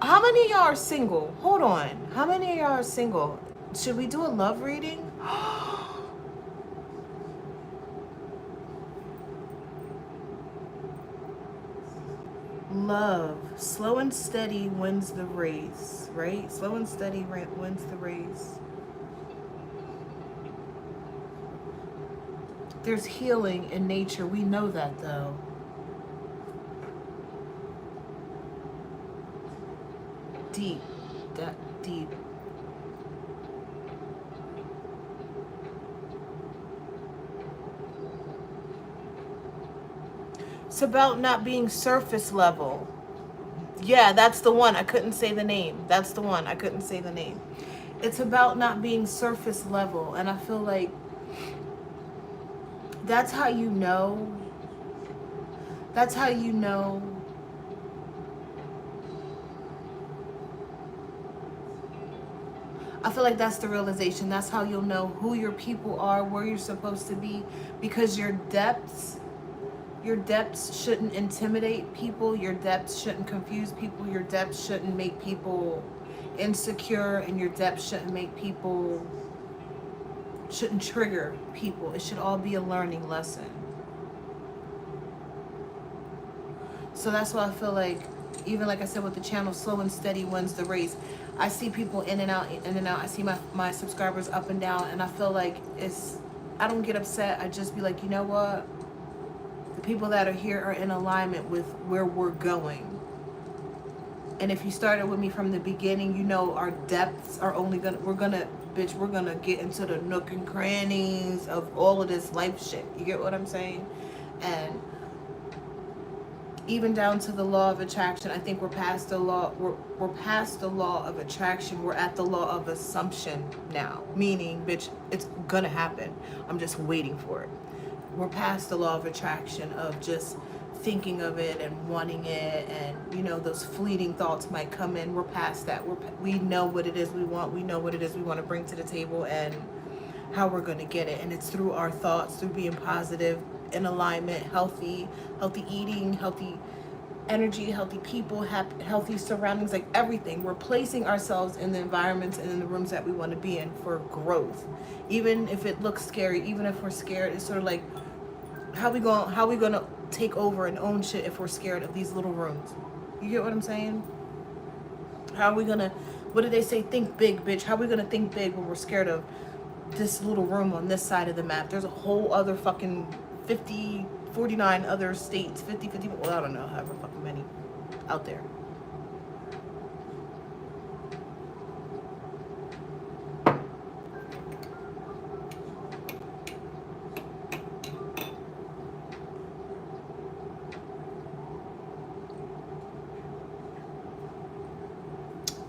how many of y'all are single? Hold on. How many of y'all are single? Should we do a love reading? Love. Slow and steady wins the race, right? Slow and steady wins the race. There's healing in nature. We know that, though. Deep. That deep. It's about not being surface level. Yeah, that's the one. I couldn't say the name. That's the one. I couldn't say the name. It's about not being surface level. And I feel like that's how you know. That's how you know. I feel like that's the realization. That's how you'll know who your people are, where you're supposed to be, because your depths shouldn't intimidate people. Your depths shouldn't confuse people. Your depths shouldn't make people insecure, and your depths shouldn't trigger people. It should all be a learning lesson. So that's why I feel like, even like I said with the channel, slow and steady wins the race. I see people in and out, in and out. I see my subscribers up and down, and I feel like I don't get upset. I just be like, you know what? The people that are here are in alignment with where we're going. And if you started with me from the beginning, you know our depths are we're gonna get into the nook and crannies of all of this life shit. You get what I'm saying? And even down to the law of attraction, I think we're past the law. We're past the law of attraction. We're at the law of assumption now. Meaning, bitch, it's gonna happen. I'm just waiting for it. We're past the law of attraction of just thinking of it and wanting it, and you know, those fleeting thoughts might come in. We're past that. We know what it is we want. We know what it is we want to bring to the table and how we're going to get it. And it's through our thoughts, through being positive, in alignment, healthy eating, healthy energy, healthy people, healthy surroundings, like everything. We're placing ourselves in the environments and in the rooms that we want to be in for growth. Even if it looks scary, even if we're scared, it's sort of like, how we going to take over and own shit if we're scared of these little rooms? You get what I'm saying? How are we going to, what do they say? Think big, bitch. How are we going to think big when we're scared of this little room on this side of the map? There's a whole other fucking 49 other states, 50, well, I don't know, however fucking many out there.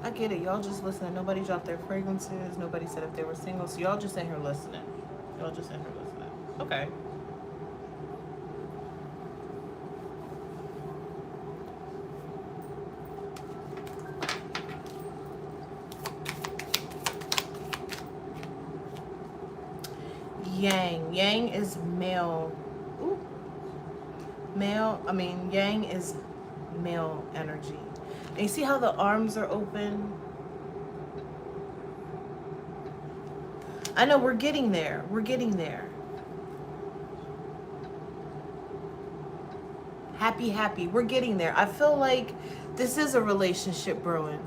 I get it. Y'all just listening. Nobody dropped their fragrances. Nobody said if they were single. So y'all just in here listening. Y'all just in here listening. Okay. Yang. Yang is male. Ooh. Yang is male energy. And you see how the arms are open? I know we're getting there. We're getting there. Happy. We're getting there. I feel like this is a relationship brewing.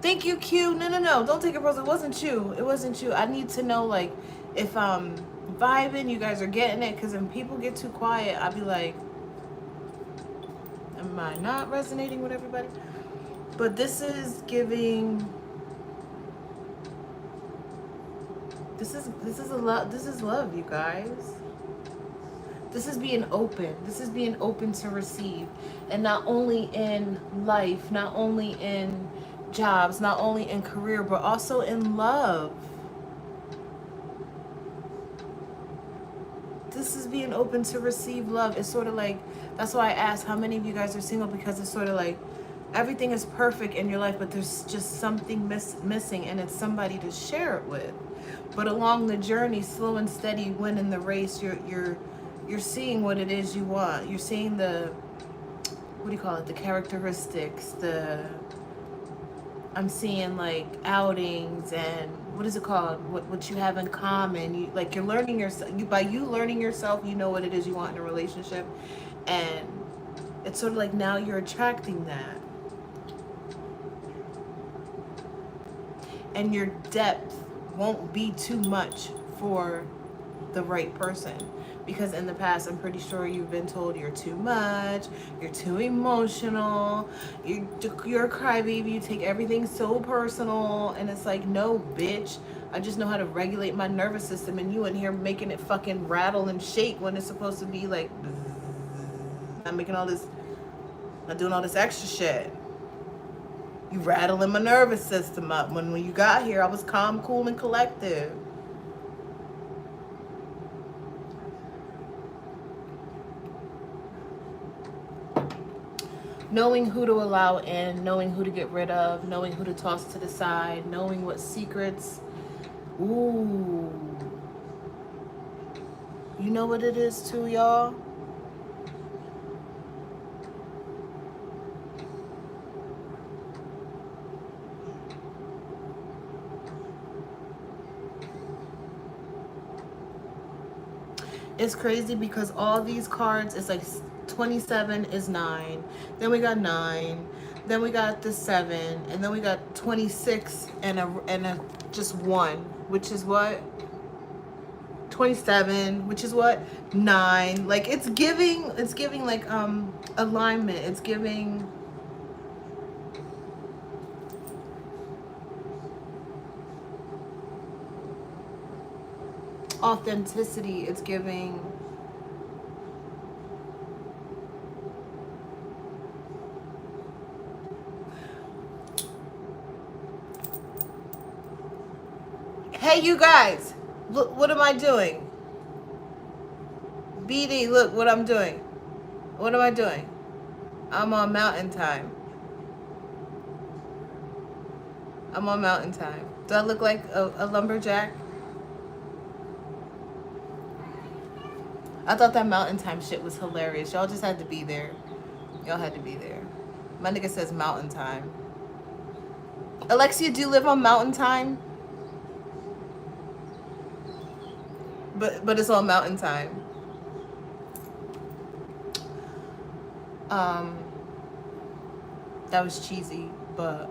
Thank you, Q. No. Don't take it personal. It wasn't you. It wasn't you. I need to know, like, if I'm vibing, you guys are getting it. Because when people get too quiet, I'll be like, am I not resonating with everybody? But this is giving. This is love, you guys. This is being open. This is being open to receive. And not only in life, not only in jobs, not only in career, but also in love. This is being open to receive love. It's sort of like, that's why I asked how many of you guys are single, because it's sort of like everything is perfect in your life, but there's just something missing, and it's somebody to share it with. But along the journey, slow and steady, winning the race, you're seeing what it is you want. You're seeing the, what do you call it? The characteristics, I'm seeing like outings and what is it called? What you have in common. You're learning yourself. By you learning yourself, you know what it is you want in a relationship. And it's sort of like now you're attracting that. And your depth won't be too much for the right person. Because in the past, I'm pretty sure you've been told you're too much, you're too emotional, you're a crybaby, you take everything so personal, and it's like, no, bitch, I just know how to regulate my nervous system, and you in here making it fucking rattle and shake when it's supposed to be like, I'm making all this, I'm doing all this extra shit. You rattling my nervous system up. When you got here, I was calm, cool, and collective. Knowing who to allow in, knowing who to get rid of, knowing who to toss to the side, knowing what secrets. Ooh. You know what it is too, y'all? It's crazy because all these cards, it's like 27 is 9. Then we got 9. Then we got the 7. And then we got 26 and a just 1, which is what? 27, which is what? 9. Like it's giving like alignment. It's giving authenticity. It's giving hey, you guys, look, what am I doing? BD, look what I'm doing. What am I doing? I'm on mountain time. I'm on mountain time. Do I look like a lumberjack? I thought that mountain time shit was hilarious. Y'all just had to be there. Y'all had to be there. My nigga says mountain time. Alexia, do you live on mountain time? But it's on mountain time. That was cheesy, but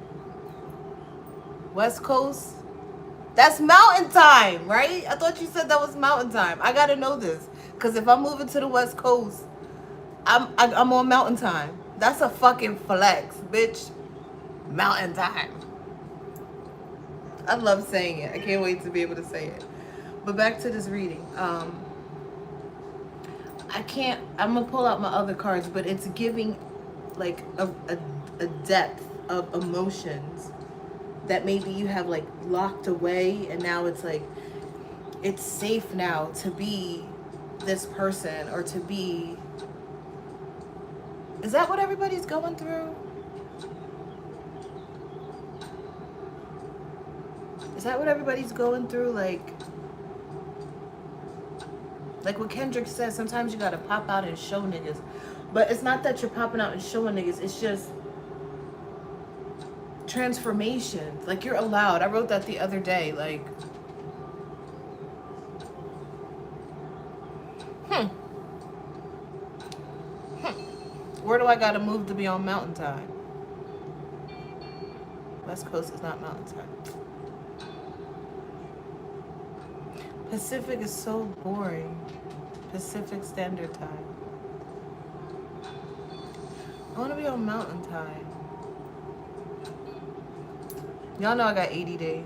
West Coast, that's mountain time, right? I thought you said that was mountain time. I gotta know this, cause if I'm moving to the West Coast, I'm on mountain time. That's a fucking flex, bitch. Mountain time. I love saying it. I can't wait to be able to say it. But back to this reading. I'm gonna pull out my other cards, but it's giving like a depth of emotions that maybe you have like locked away, and now it's like it's safe now to be this person, or to be, is that what everybody's going through? Is that what everybody's going through? Like what Kendrick says, sometimes you gotta pop out and show niggas. But it's not that you're popping out and showing niggas, it's just transformation. Like, you're allowed. I wrote that the other day. Like, where do I gotta move to be on mountain time? West Coast is not mountain time. Pacific is so boring. Pacific Standard Time. I want to be on mountain time. Y'all know I got 80 days.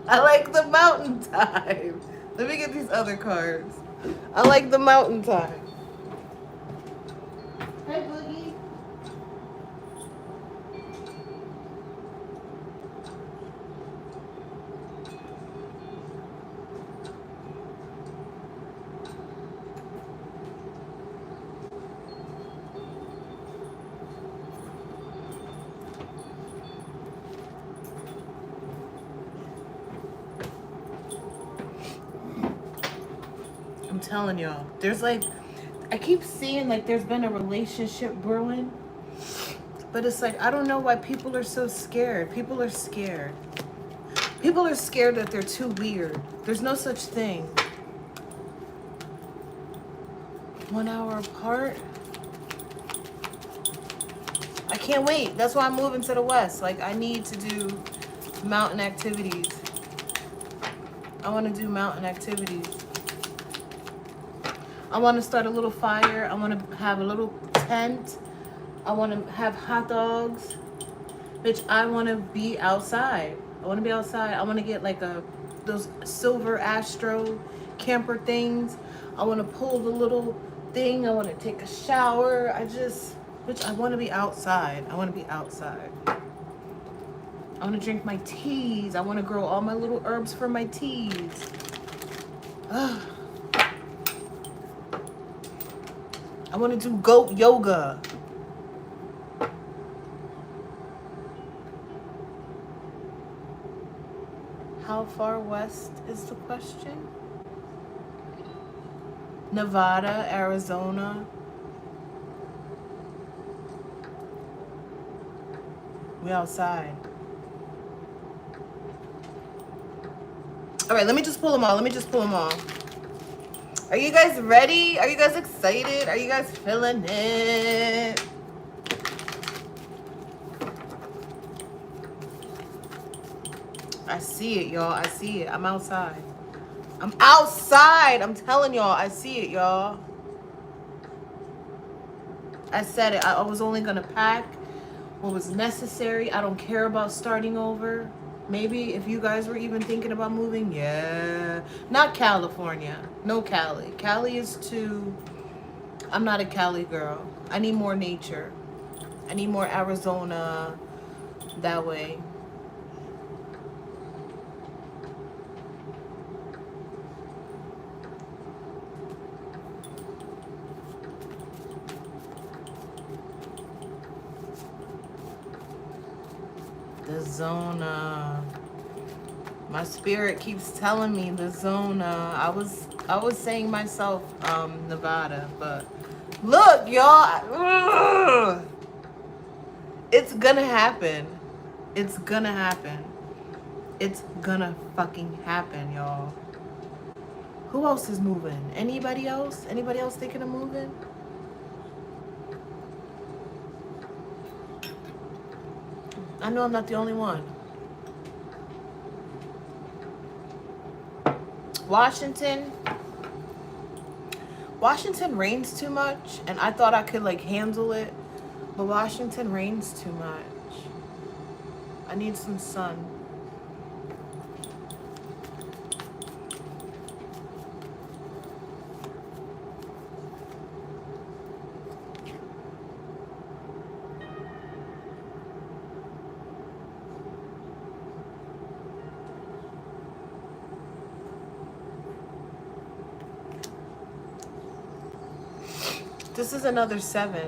I like the mountain time. Let me get these other cards. I like the mountain time. Hey, Boogie. I'm telling y'all, there's like, I keep seeing like there's been a relationship brewing, but it's like, I don't know why people are so scared. People are scared. People are scared that they're too weird. There's no such thing. 1 hour apart. I can't wait. That's why I'm moving to the West. Like, I need to do mountain activities. I want to do mountain activities. I want to start a little fire. I want to have a little tent. I want to have hot dogs. Bitch, I want to be outside. I want to be outside. I want to get like those silver Astro camper things. I want to pull the little thing. I want to take a shower. Bitch, I want to be outside. I want to be outside. I want to drink my teas. I want to grow all my little herbs for my teas. Ugh. I want to do goat yoga. How far west is the question? Nevada, Arizona. We outside. All right, let me just pull them all. Are you guys ready? Are you guys excited? Are you guys feeling it? I see it, y'all. I see it. I'm outside. I'm outside. I'm telling y'all. I see it, y'all. I said it. I was only going to pack what was necessary. I don't care about starting over. Maybe if you guys were even thinking about moving, yeah. Not California. No Cali. Cali is too... I'm not a Cali girl. I need more nature. I need more Arizona that way. zona. My spirit keeps telling me the zona. I was saying myself, Nevada, but look, y'all. It's gonna happen. It's gonna happen. It's gonna fucking happen, y'all. Who else is moving? Anybody else? Anybody else thinking of moving? I know I'm not the only one. Washington rains too much, and I thought I could like handle it, but Washington rains too much. I need some sun. This is another 7.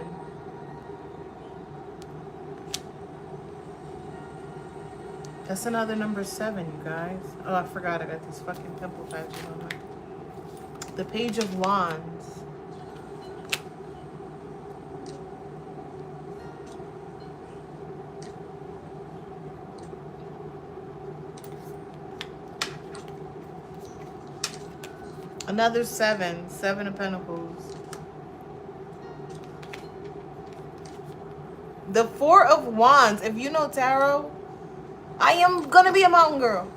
That's another number 7, you guys. Oh, I forgot I got these fucking pimple patches on my... The Page of Wands. Another 7. 7 of Pentacles. The 4 of Wands. If you know tarot, I am gonna be a mountain girl.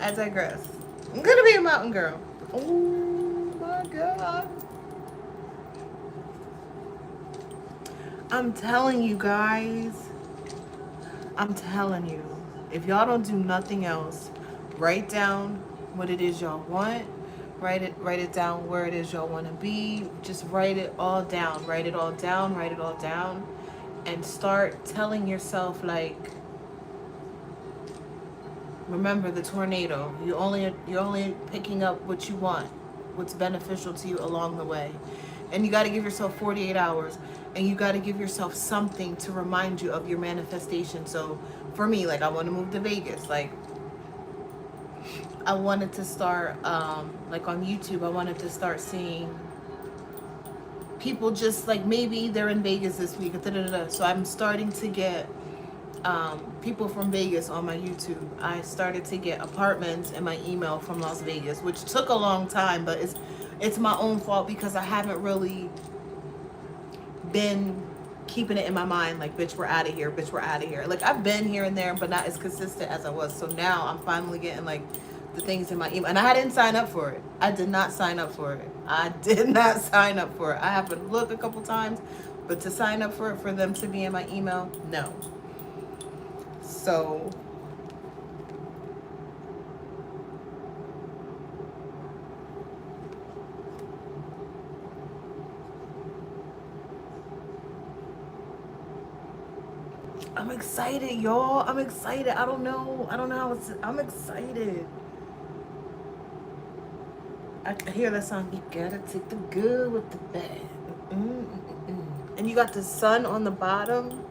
I digress. I'm gonna be a mountain girl. Oh my God. I'm telling you guys. I'm telling you. If y'all don't do nothing else, write down what it is y'all want. Write it down where it is y'all want to be. Just write it all down. Write it all down. Write it all down. And start telling yourself, like, remember the tornado. You're only picking up what you want, what's beneficial to you along the way. And you got to give yourself 48 hours. And you got to give yourself something to remind you of your manifestation. So for me, like, I want to move to Vegas. Like, I wanted to start, like on YouTube, I wanted to start seeing people just like, maybe they're in Vegas this week. So I'm starting to get people from Vegas on my YouTube. I started to get apartments in my email from Las Vegas, which took a long time, but it's my own fault because I haven't really been keeping it in my mind, like, bitch, we're out of here, bitch, we're out of here. Like, I've been here and there, but not as consistent as I was. So now I'm finally getting like the things in my email, and I didn't sign up for it. I did not sign up for it. I did not sign up for it. I have to look a couple times, but to sign up for it, for them to be in my email, no. So I'm excited, y'all. I'm excited. I don't know how I'm excited. I hear that song, you gotta take the good with the bad. And you got the sun on the bottom.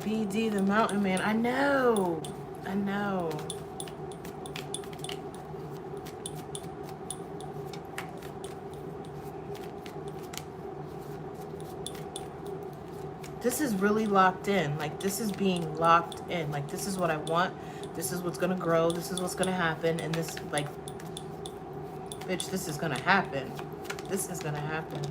BD the mountain man. I know. This is really locked in. Like, this is being locked in. Like, this is what I want. This is what's gonna grow. This is what's gonna happen. And this, like, bitch, this is gonna happen. This is gonna happen.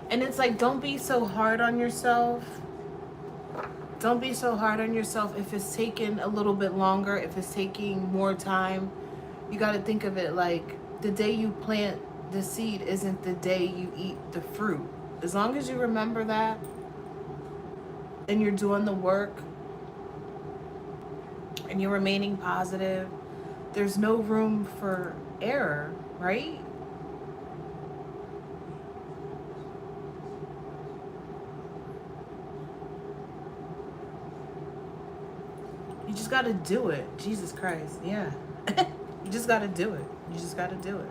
And it's like, don't be so hard on yourself. Don't be so hard on yourself if it's taking a little bit longer, if it's taking more time. You got to think of it like the day you plant the seed isn't the day you eat the fruit. As long as you remember that, and you're doing the work and you're remaining positive, there's no room for error, right? You just got to do it. Jesus Christ. Yeah. You just got to do it. You just got to do it.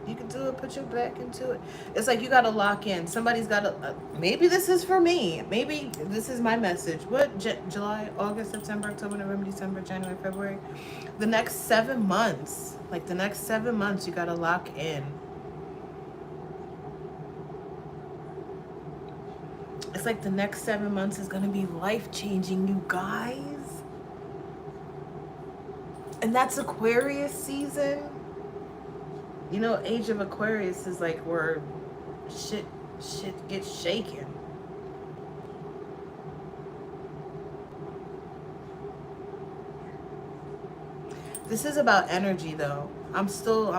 You can do it. Put your back into it. It's like you got to lock in. Somebody's got to. Maybe this is for me. Maybe this is my message. What? July, August, September, October, November, December, January, February. The next 7 months. Like the next 7 months, you got to lock in. It's like the next 7 months is going to be life changing, you guys. And that's Aquarius season. You know, age of Aquarius is like where shit gets shaken. This is about energy though. I'm still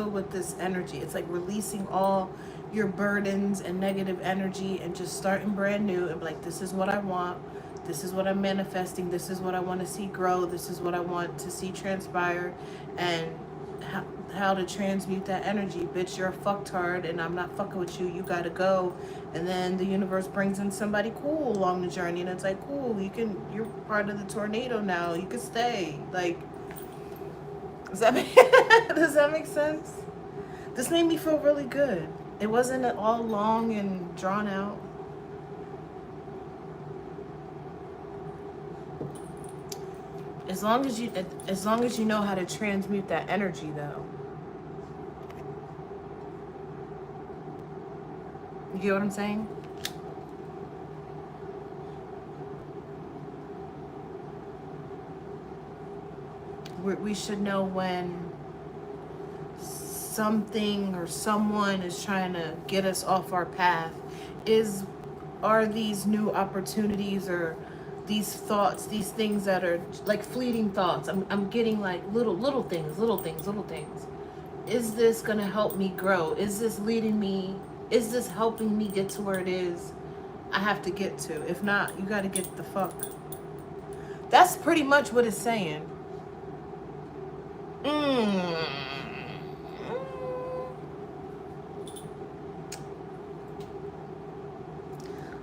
with this energy. It's like releasing all your burdens and negative energy and just starting brand new and like, this is what I want. This is what I'm manifesting. This is what I want to see grow. This is what I want to see transpire, and how to transmute that energy. Bitch, you're a fucktard and I'm not fucking with you. You gotta go. And then the universe brings in somebody cool along the journey, and it's like, cool, you're part of the tornado now. You can stay. Like, does that make sense? This made me feel really good. It wasn't all long and drawn out. As long as you know how to transmute that energy though. You get what I'm saying? We should know when something or someone is trying to get us off our path. Are these new opportunities or these thoughts, these things that are like fleeting thoughts? I'm getting like little things. Is this gonna help me grow? Is this leading me? Is this helping me get to where it is I have to get to? If not, you gotta get the fuck. That's pretty much what it's saying.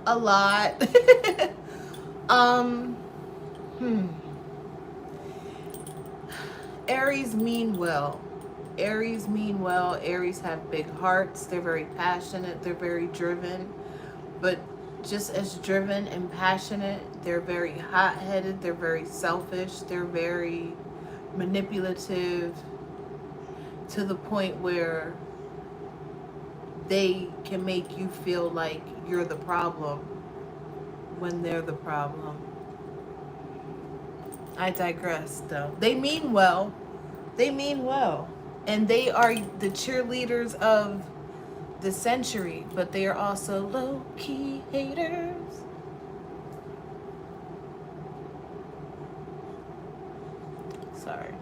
A lot. Aries mean well. Aries mean well. Aries have big hearts. They're very passionate. They're very driven. But just as driven and passionate, they're very hot-headed. They're very selfish. They're very manipulative to the point where they can make you feel like you're the problem when they're the problem. I digress though. They mean well. They mean well. And they are the cheerleaders of the century, but they are also low-key haters. Sorry.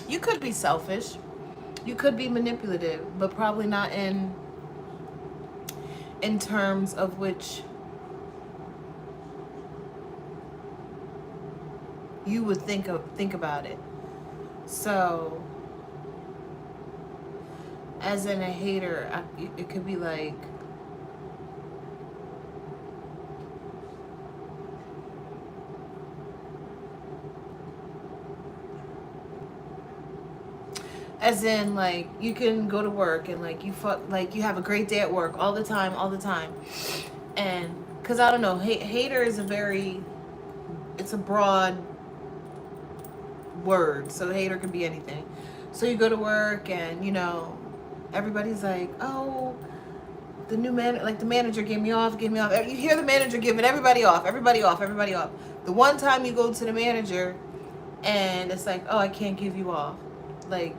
You could be selfish. You could be manipulative, but probably not in terms of which you would think about it. So, as in a hater, it could be like, as in like you can go to work and like you have a great day at work all the time, and because I don't know, hater is it's a broad word, so hater can be anything. So you go to work and everybody's like, oh, the new the manager gave me off. You hear the manager giving everybody off. The one time you go to the manager and it's like, oh, I can't give you off, like,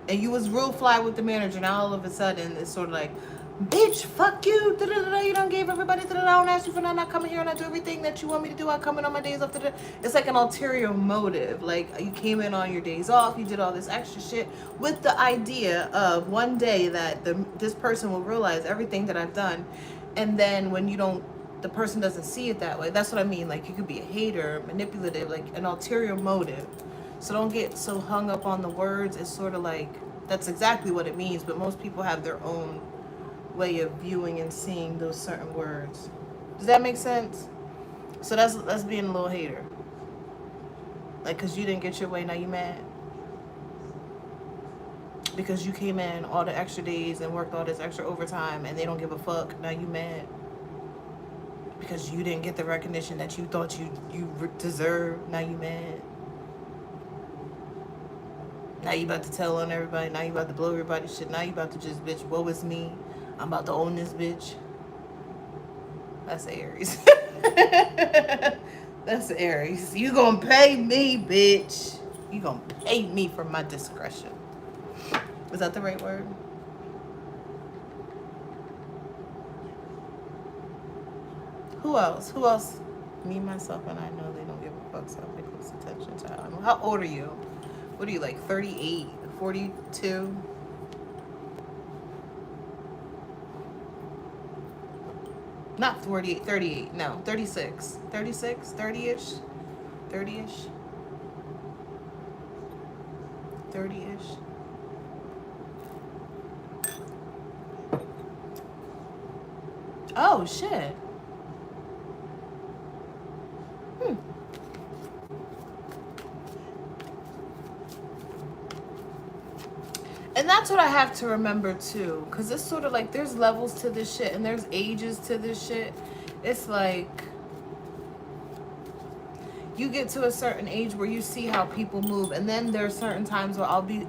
and you was real fly with the manager. Now all of a sudden it's sort of like, bitch, fuck you. Da-da-da-da. You done gave everybody. Da-da-da. I don't ask you for nothing. I come in here and I do everything that you want me to do. I come in on my days off. Da-da-da. It's like an ulterior motive. Like you came in on your days off. You did all this extra shit with the idea of one day that this person will realize everything that I've done. And then when you don't, the person doesn't see it that way. That's what I mean. Like you could be a hater, manipulative, like an ulterior motive. So don't get so hung up on the words. It's sort of like, that's exactly what it means. But most people have their own way of viewing and seeing those certain words. Does that make sense? So that's being a little hater. Like, cause you didn't get your way, now you mad. Because you came in all the extra days and worked all this extra overtime and they don't give a fuck, now you mad. Because you didn't get the recognition that you thought you deserved, now you mad. Now you about to tell on everybody, now you about to blow everybody's shit, now you about to just, bitch, woe is me. I'm about to own this bitch. That's Aries. That's Aries. You gonna pay me, bitch. You gonna pay me for my discretion. Was that the right word? Who else? Who else? Me, myself, and I know they don't give a fuck, so I pay close attention to them. How old are you? What are you, like 38, 42? Not 48, 38, no, 36. 36, 30-ish, 30-ish, 30-ish. Oh, shit. And that's what I have to remember too, because it's sort of like there's levels to this shit and there's ages to this shit. It's like you get to a certain age where you see how people move, and then there are certain times where I'll be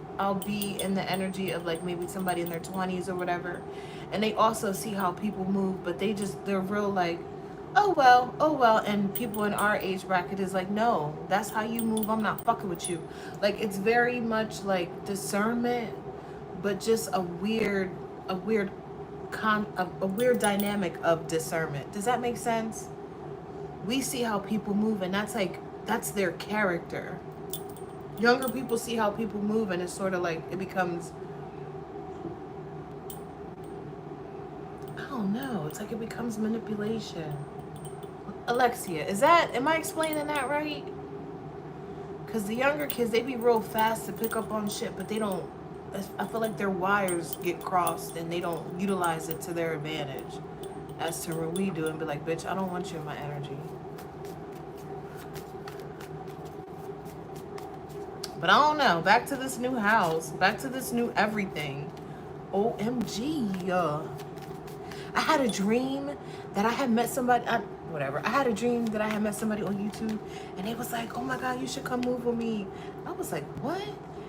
in the energy of like maybe somebody in their 20s or whatever, and they also see how people move, but they're real like, oh well, and people in our age bracket is like, no, that's how you move, I'm not fucking with you. Like it's very much like discernment, but just a weird dynamic of discernment. Does that make sense? We see how people move, and that's their character. Younger people see how people move, and it's sort of like it becomes, I don't know, it's like it becomes manipulation. Alexia, am I explaining that right? Because the younger kids, they be real fast to pick up on shit, but I feel like their wires get crossed and they don't utilize it to their advantage as to what we do, and be like, bitch, I don't want you in my energy. But I don't know. Back to this new house. Back to this new everything. OMG. I had a dream that I had met somebody. I had a dream that I had met somebody on YouTube, and they was like, oh my God, you should come move with me. I was like, what?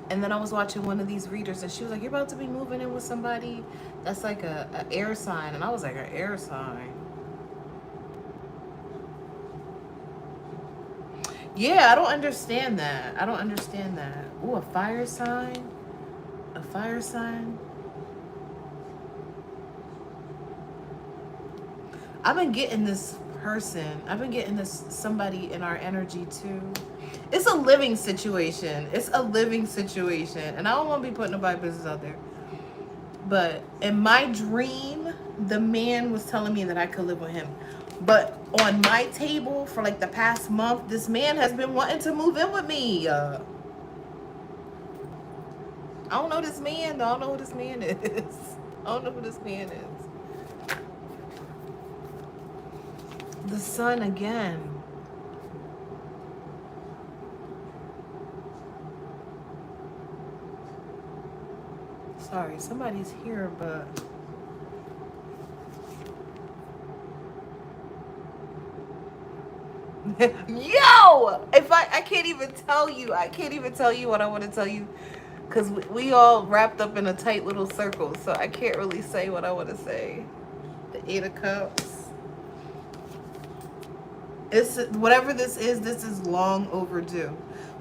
And then I was watching one of these readers, and she was like, you're about to be moving in with somebody that's like a air sign. And I was like, an air sign? Yeah, I don't understand that. I don't understand that. Ooh, a fire sign? A fire sign? I've been getting this person. I've been getting this somebody in our energy too. It's a living situation. It's a living situation. And I don't want to be putting nobody's business out there. But in my dream, the man was telling me that I could live with him. But on my table for like the past month, this man has been wanting to move in with me. I don't know this man. I don't know who this man is. I don't know who this man is. The sun again. Sorry, somebody's here, but... Yo! I can't even tell you. I can't even tell you what I want to tell you. Because we all wrapped up in a tight little circle. So I can't really say what I want to say. The 8 of Cups. Whatever this is long overdue.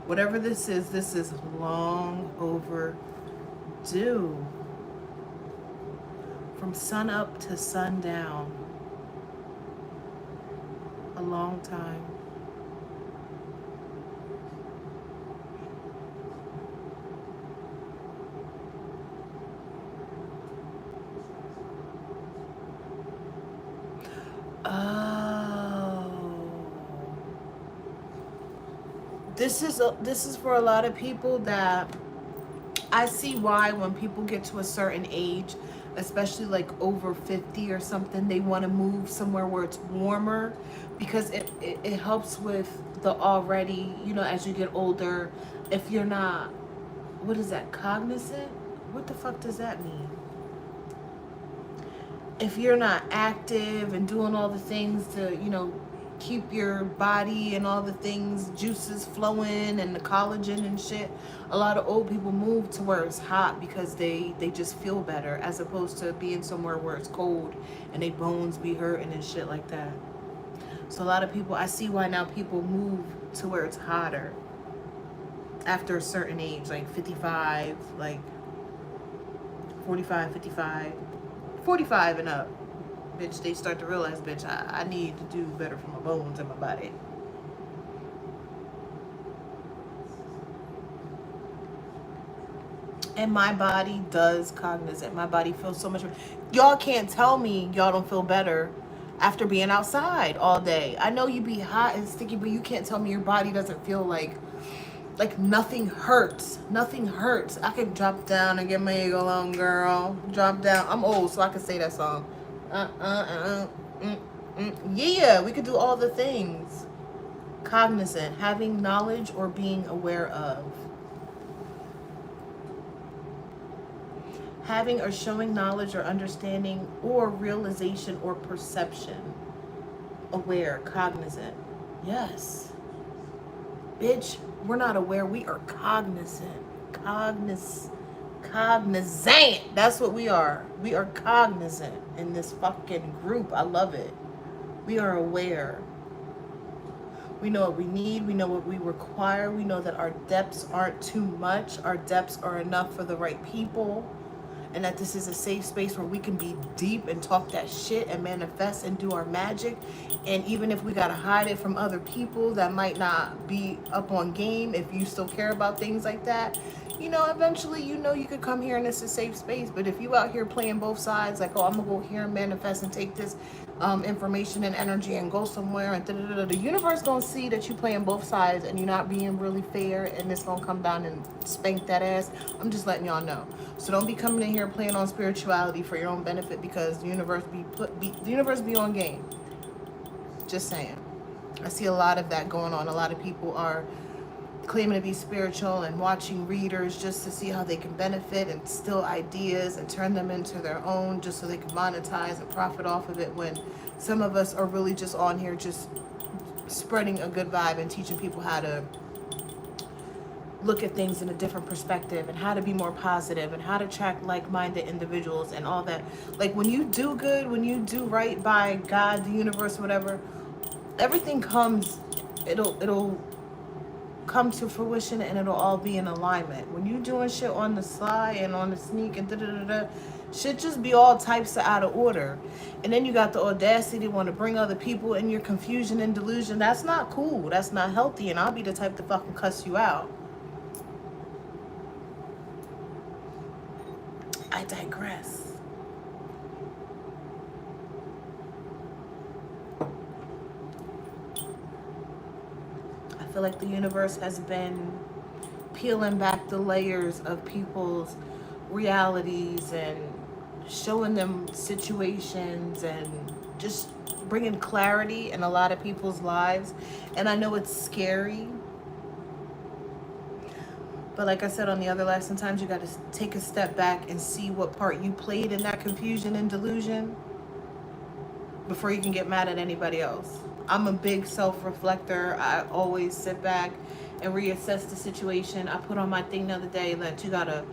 Whatever this is long overdue. from sun up to sundown. A long time. Oh. This is for a lot of people that I see why when people get to a certain age, especially like over 50 or something, they want to move somewhere where it's warmer because it helps with the already, you know, as you get older, if you're not, what is that, cognizant? What the fuck does that mean? If you're not active and doing all the things to, you know, keep your body and all the things, juices flowing and the collagen and shit, a lot of old people move to where it's hot because they just feel better, as opposed to being somewhere where it's cold and their bones be hurting and shit like that. So a lot of people, I see why now people move to where it's hotter after a certain age, like 55, like 45, 55, 45 and up. Bitch, they start to realize, bitch, I need to do better for my bones and my body. And my body does cognizant. My body feels so much better. Y'all can't tell me y'all don't feel better after being outside all day. I know you be hot and sticky, but you can't tell me your body doesn't feel like nothing hurts. Nothing hurts. I can drop down and get my ego on, girl. Drop down. I'm old, so I can say that song. Yeah, we could do all the things. Cognizant, having knowledge or being aware of. Having or showing knowledge or understanding or realization or perception. Aware, cognizant. Yes. Bitch, we're not aware, we are cognizant. Cognizant. That's what we are. We are cognizant in this fucking group. I love it. We are aware. We know what we need. We know what we require. We know that our depths aren't too much. Our depths are enough for the right people. And that this is a safe space where we can be deep and talk that shit and manifest and do our magic. And even if we gotta hide it from other people that might not be up on game, if you still care about things like that, you know, eventually, you know, you could come here and it's a safe space. But if you out here playing both sides, like, oh, I'm gonna go here and manifest and take this information and energy and go somewhere, and the universe gonna see that you playing both sides and you're not being really fair, and it's gonna come down and spank that ass. I'm just letting y'all know. So don't be coming in here playing on spirituality for your own benefit, because the universe the universe be on game. Just saying. I see a lot of that going on. A lot of people are claiming to be spiritual and watching readers just to see how they can benefit and steal ideas and turn them into their own, just so they can monetize and profit off of it, when some of us are really just on here just spreading a good vibe and teaching people how to look at things in a different perspective and how to be more positive and how to attract like-minded individuals and all that. Like, when you do good, when you do right by God, the universe, whatever, everything comes, it'll come to fruition, and it'll all be in alignment. When you doing shit on the sly and on the sneak and shit just be all types of out of order. And then you got the audacity to want to bring other people in your confusion and delusion. That's not cool. That's not healthy. And I'll be the type to fucking cuss you out. I digress. I feel like the universe has been peeling back the layers of people's realities and showing them situations and just bringing clarity in a lot of people's lives. And I know it's scary, but like I said on the other live, sometimes you got to take a step back and see what part you played in that confusion and delusion before you can get mad at anybody else. I'm a big self-reflector. I always sit back and reassess the situation. I put on my thing the other day that you gotta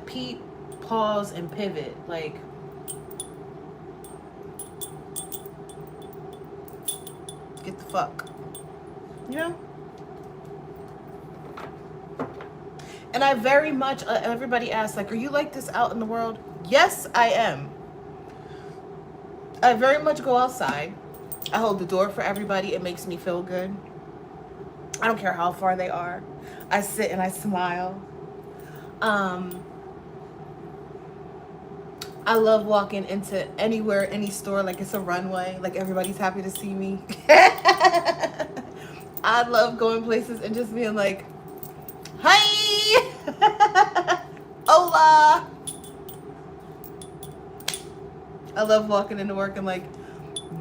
peep, pause, and pivot. Like, get the fuck, you know? And I very much, everybody asks, like, are you like this out in the world? Yes, I am. I very much go outside. I hold the door for everybody. It makes me feel good. I don't care how far they are. I sit and I smile. I love walking into anywhere, any store, like it's a runway, like everybody's happy to see me. I love going places and just being like, hi, hola. I love walking into work and like,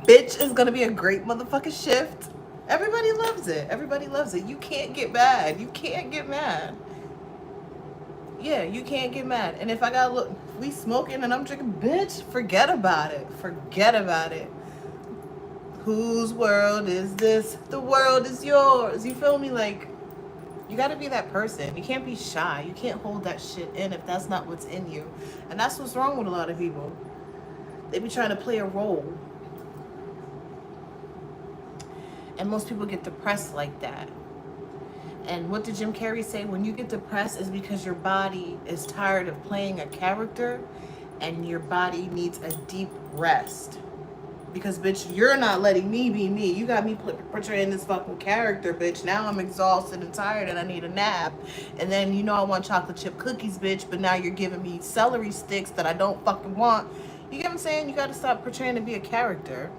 bitch, is gonna be a great motherfucking shift. Everybody loves it. Everybody loves it. You can't get mad. You can't get mad. Yeah, you can't get mad. And if I gotta look, we smoking and I'm drinking, bitch, forget about it. Forget about it. Whose world is this? The world is yours. You feel me? Like, you gotta be that person. You can't be shy. You can't hold that shit in if that's not what's in you. And that's what's wrong with a lot of people. They be trying to play a role. And most people get depressed like that. And what did Jim Carrey say? When you get depressed, is because your body is tired of playing a character and your body needs a deep rest. Because, bitch, you're not letting me be me. You got me portraying this fucking character, bitch. Now I'm exhausted and tired and I need a nap. And then, you know, I want chocolate chip cookies, bitch, but now you're giving me celery sticks that I don't fucking want. You get what I'm saying? You got to stop portraying to be a character.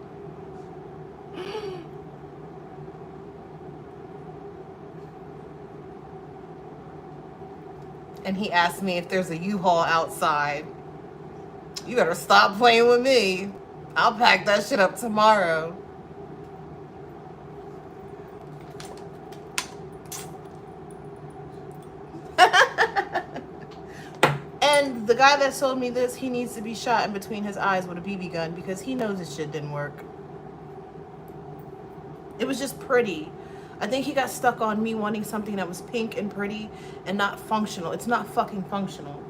And he asked me if there's a U-Haul outside. You better stop playing with me. I'll pack that shit up tomorrow. And the guy that sold me this, he needs to be shot in between his eyes with a BB gun because he knows this shit didn't work. It was just pretty. I think he got stuck on me wanting something that was pink and pretty and not functional. It's not fucking functional.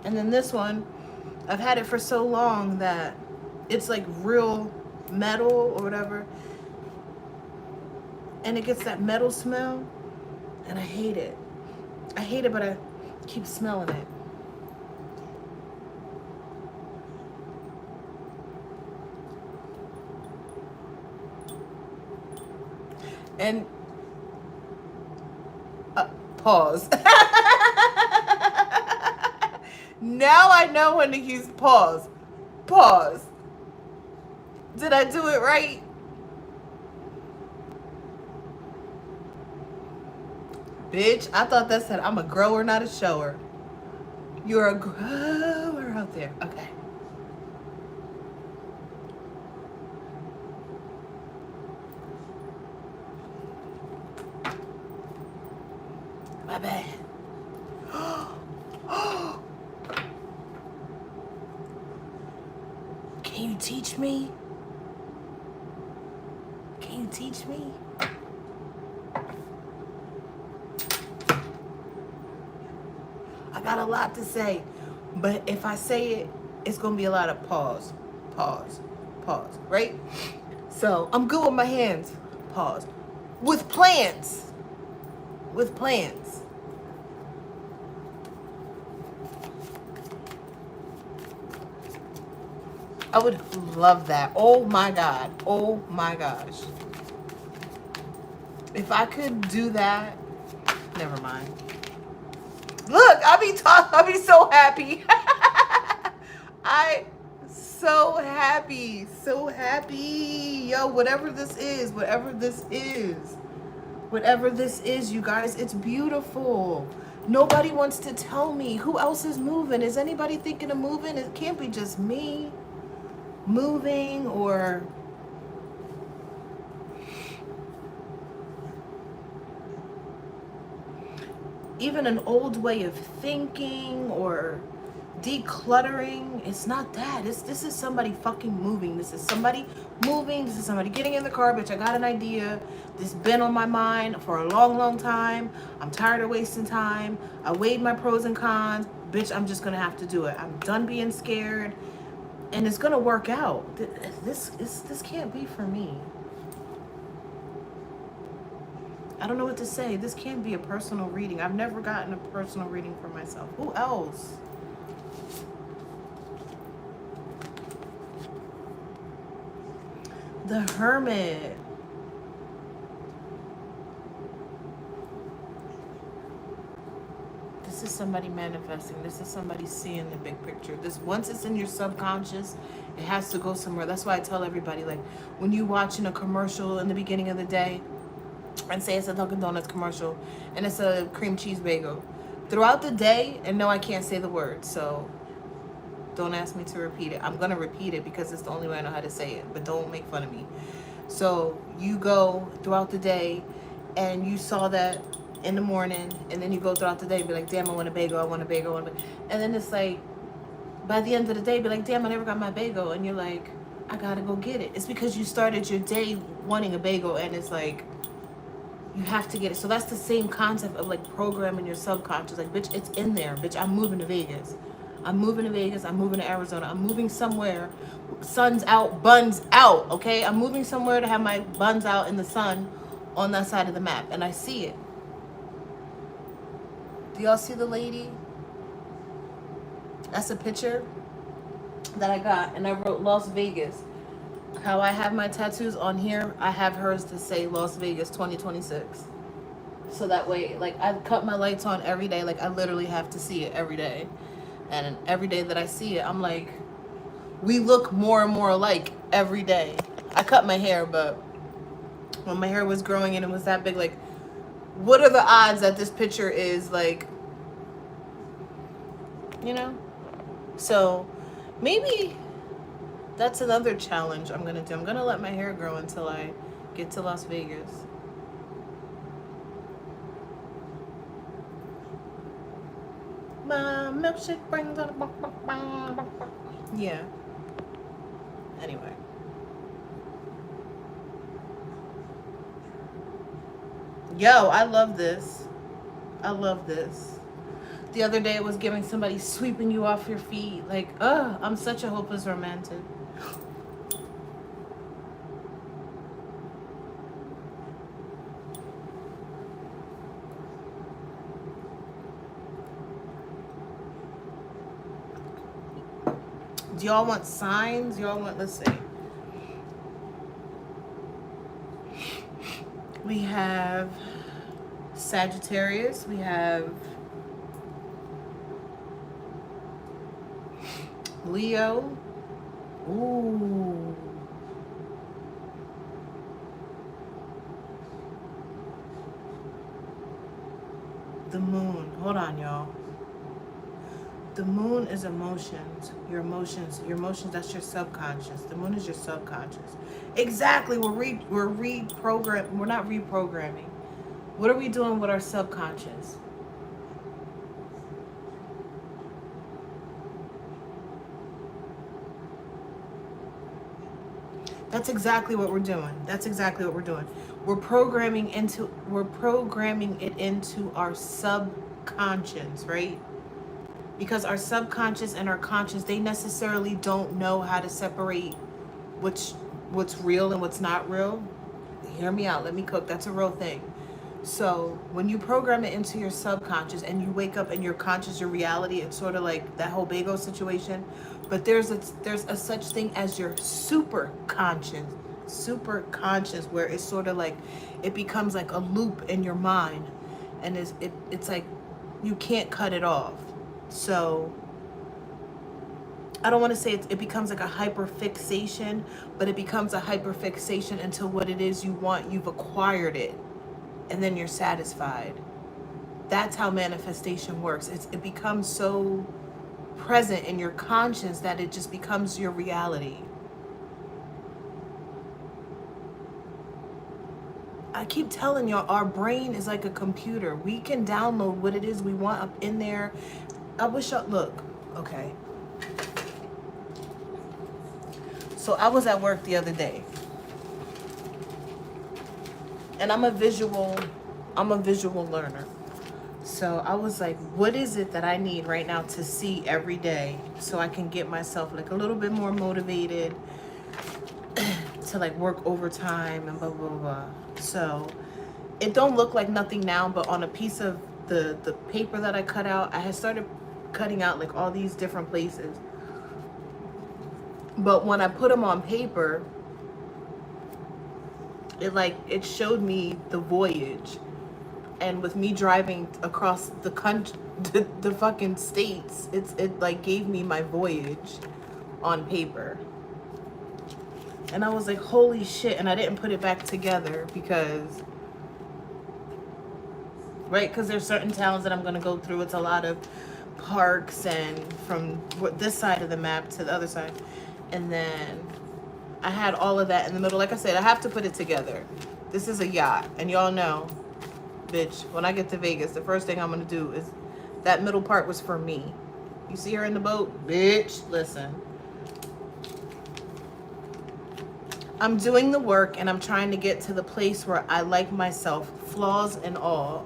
And then this one, I've had it for so long that it's like real metal or whatever. And it gets that metal smell. And I hate it. I hate it, but I keep smelling it. And pause. Now I know when to use pause. Pause. Did I do it right? Bitch, I thought that said I'm a grower, not a shower. You're a grower out there. Okay. My bad. Can you teach me? Can you teach me? I got a lot to say, but if I say it, it's gonna be a lot of pause, pause, pause, right? So I'm good with my hands. Pause. With plants. With plants. I would love that. Oh my God. Oh my gosh. If I could do that, never mind. Look, I'll be so happy. I so happy. So happy. Yo, whatever this is, you guys, it's beautiful. Nobody wants to tell me who else is moving. Is anybody thinking of moving? It can't be just me moving or even an old way of thinking or decluttering. It's not that. This is somebody fucking moving. This is somebody moving. This is somebody getting in the car. Bitch, I got an idea. This has been on my mind for a long, long time. I'm tired of wasting time. I weighed my pros and cons. Bitch, I'm just gonna have to do it. I'm done being scared. And it's gonna work out. This can't be for me. I don't know what to say. This can't be a personal reading. I've never gotten a personal reading for myself. Who else? The Hermit. This is somebody manifesting. This is somebody seeing the big picture. This, once it's in your subconscious, it has to go somewhere. That's why I tell everybody, like, when you watching a commercial in the beginning of the day, and say it's a Dunkin' Donuts commercial, and it's a cream cheese bagel. Throughout the day, and no, I can't say the word, so don't ask me to repeat it. I'm gonna repeat it because it's the only way I know how to say it, but don't make fun of me. So you go throughout the day, and you saw that in the morning, and then you go throughout the day, be like, damn, I want a bagel, I want a bagel, I want a bagel. And then it's like, by the end of the day, be like, damn, I never got my bagel. And you're like, I gotta go get it. It's because you started your day wanting a bagel, and it's like, you have to get it. So that's the same concept of like programming your subconscious. Like, bitch, it's in there. Bitch, I'm moving to Vegas. I'm moving to Vegas. I'm moving to Arizona. I'm moving somewhere. Sun's out, buns out, okay? I'm moving somewhere to have my buns out in the sun on that side of the map. And I see it. Do y'all see the lady? That's a picture that I got. And I wrote Las Vegas. How I have my tattoos on here, I have hers to say Las Vegas 2026. So that way, like, I cut my lights on every day. Like, I literally have to see it every day. And every day that I see it, I'm like, we look more and more alike every day. I cut my hair, but when my hair was growing and it was that big, like, what are the odds that this picture is, like, you know? So maybe that's another challenge I'm gonna do. I'm gonna let my hair grow until I get to Las Vegas. My milkshake brings out a... Yeah. Anyway. Yo, I love this. I love this. The other day it was giving somebody sweeping you off your feet. Like, I'm such a hopeless romantic. Do y'all want signs? Y'all want, let's see. We have Sagittarius. We have Leo. Ooh. The moon. Hold on, y'all. The moon is emotions. Your emotions. Your emotions, that's your subconscious. The moon is your subconscious. Exactly. We're reprogramming. We're not reprogramming. What are we doing with our subconscious? That's exactly what we're doing. That's exactly what we're doing. We're programming it into our subconscious, right? Because our subconscious and our conscious, they necessarily don't know how to separate what's real and what's not real. Hear me out. Let me cook. That's a real thing. So when you program it into your subconscious and you wake up and your conscious, your reality, it's sort of like that whole bagel situation. But there's a such thing as your super conscious, where it's sort of like it becomes like a loop in your mind, and it's like you can't cut it off. So I don't want to say it becomes like a hyperfixation, but it becomes a hyperfixation until what it is you want, you've acquired it, and then you're satisfied. That's how manifestation works. It becomes so present in your conscience that it just becomes your reality. I keep telling y'all, our brain is like a computer. We can download what it is we want up in there. I wish y'all, look, okay. So I was at work the other day, and I'm a visual learner. So I was like, what is it that I need right now to see every day so I can get myself like a little bit more motivated to like work overtime and blah, blah, blah. So it don't look like nothing now, but on a piece of the paper that I cut out, I had started cutting out like all these different places. But when I put them on paper, it showed me the voyage, and with me driving across the country, the fucking states, it like gave me my voyage on paper. And I was like, holy shit. And I didn't put it back together because, right, because there's certain towns that I'm going to go through. It's a lot of parks, and from this side of the map to the other side. And then I had all of that in the middle. Like I said, I have to put it together. This is a yacht, and y'all know, bitch, when I get to Vegas, the first thing I'm going to do is, that middle part was for me. You see her in the boat? Bitch, listen. I'm doing the work, and I'm trying to get to the place where I like myself, flaws and all.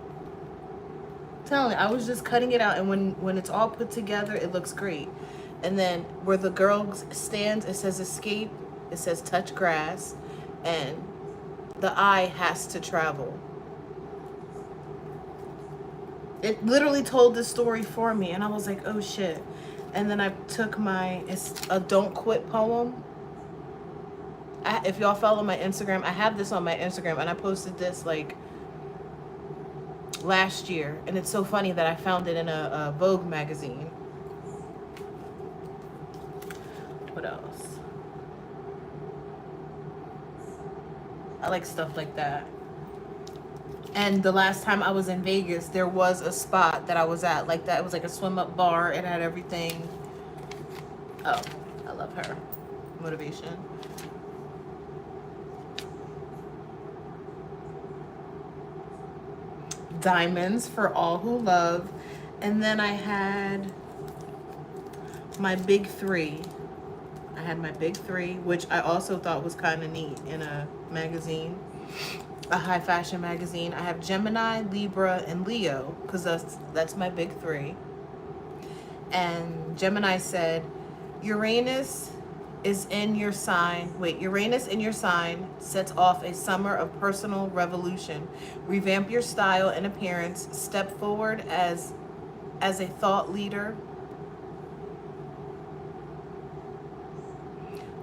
I'm telling you, I was just cutting it out, and when it's all put together, it looks great. And then where the girl stands, it says escape, it says touch grass, and the eye has to travel. It literally told the story for me, and I was like, oh shit. And then I took it's a don't quit poem. If y'all follow my Instagram, I have this on my Instagram, and I posted this like last year, and it's so funny that I found it in a Vogue magazine. What else? I like stuff like that. And the last time I was in Vegas, there was a spot that I was at like that. It was like a swim up bar. It had everything. Oh, I love her. Motivation. Diamonds for all who love. And then I had my big three. I had my big three, which I also thought was kind of neat in a magazine, a high fashion magazine. I have Gemini, Libra, and Leo, because that's my big three. And Gemini said, Uranus in your sign sets off a summer of personal revolution. Revamp your style and appearance. Step forward as a thought leader.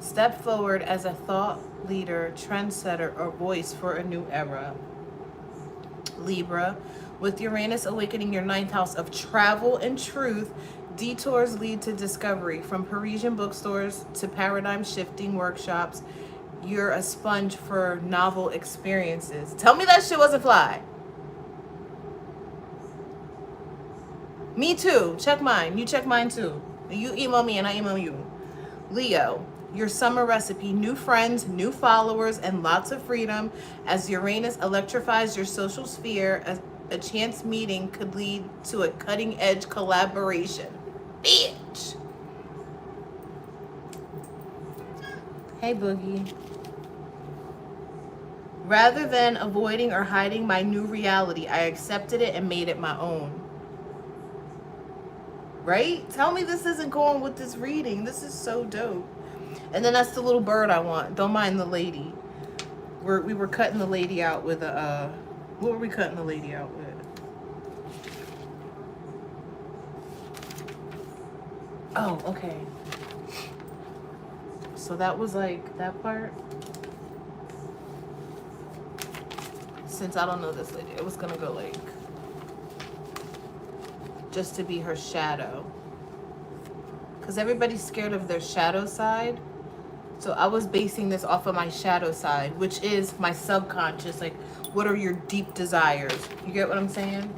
Step forward as a thought leader, trendsetter, or voice for a new era. Libra, with Uranus awakening your ninth house of travel and truth, detours lead to discovery. From Parisian bookstores to paradigm-shifting workshops, you're a sponge for novel experiences. Tell me that shit wasn't fly. Me too. Check mine. You check mine too. You email me and I email you. Leo, your summer recipe, new friends, new followers, and lots of freedom. As Uranus electrifies your social sphere, a chance meeting could lead to a cutting-edge collaboration. Bitch! Hey, Boogie. Rather than avoiding or hiding my new reality, I accepted it and made it my own. Right? Tell me this isn't going with this reading. This is so dope. And then that's the little bird I want. Don't mind the lady. We were cutting the lady out with a, what were we cutting the lady out with? Oh, okay. So that was like that part. Since I don't know this lady, it was gonna go like, just to be her shadow. Because everybody's scared of their shadow side. So I was basing this off of my shadow side, which is my subconscious. Like, what are your deep desires? You get what I'm saying?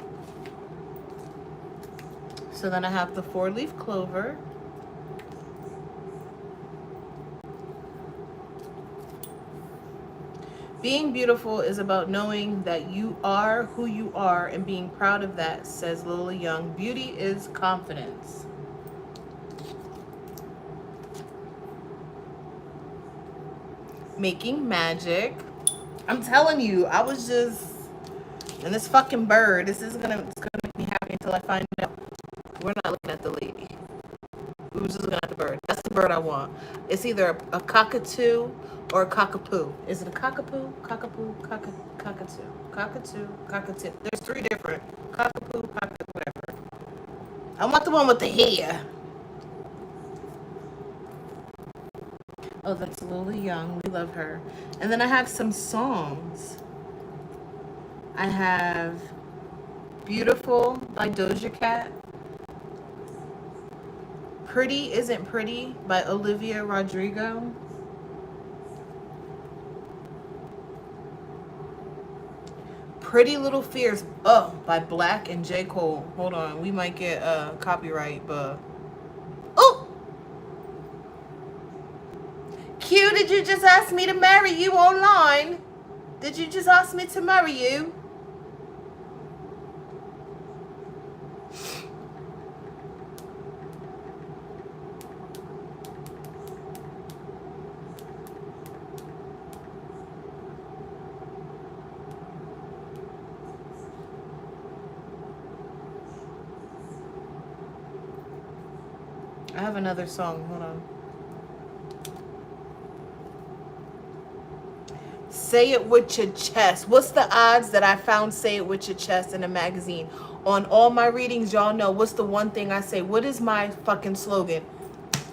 So then I have the 4-leaf clover. Being beautiful is about knowing that you are who you are and being proud of that, says Lola Young. Beauty is confidence. Making magic. I'm telling you, I was just, and this fucking bird, it's gonna make me happy until I find out. We're not looking at the lady. We were just looking at the bird. That's the bird I want. It's either a cockatoo or a cockapoo. Is it a cockapoo? Cockapoo, cockatoo. Cockatoo, cockatoo. There's 3 different. Cockapoo, cockatoo, whatever. I want the one with the hair. Oh, that's Lily Young. We love her. And then I have some songs. I have Beautiful by Doja Cat. Pretty Isn't Pretty by Olivia Rodrigo. Pretty Little Fears by Black and J. Cole. Hold on, we might get copyright, but oh, Q, did you just ask me to marry you online? Did you just ask me to marry you? I have another song. Hold on. Say It With Your Chest. What's the odds that I found Say It With Your Chest in a magazine? On all my readings, y'all know what's the one thing I say. What is my fucking slogan?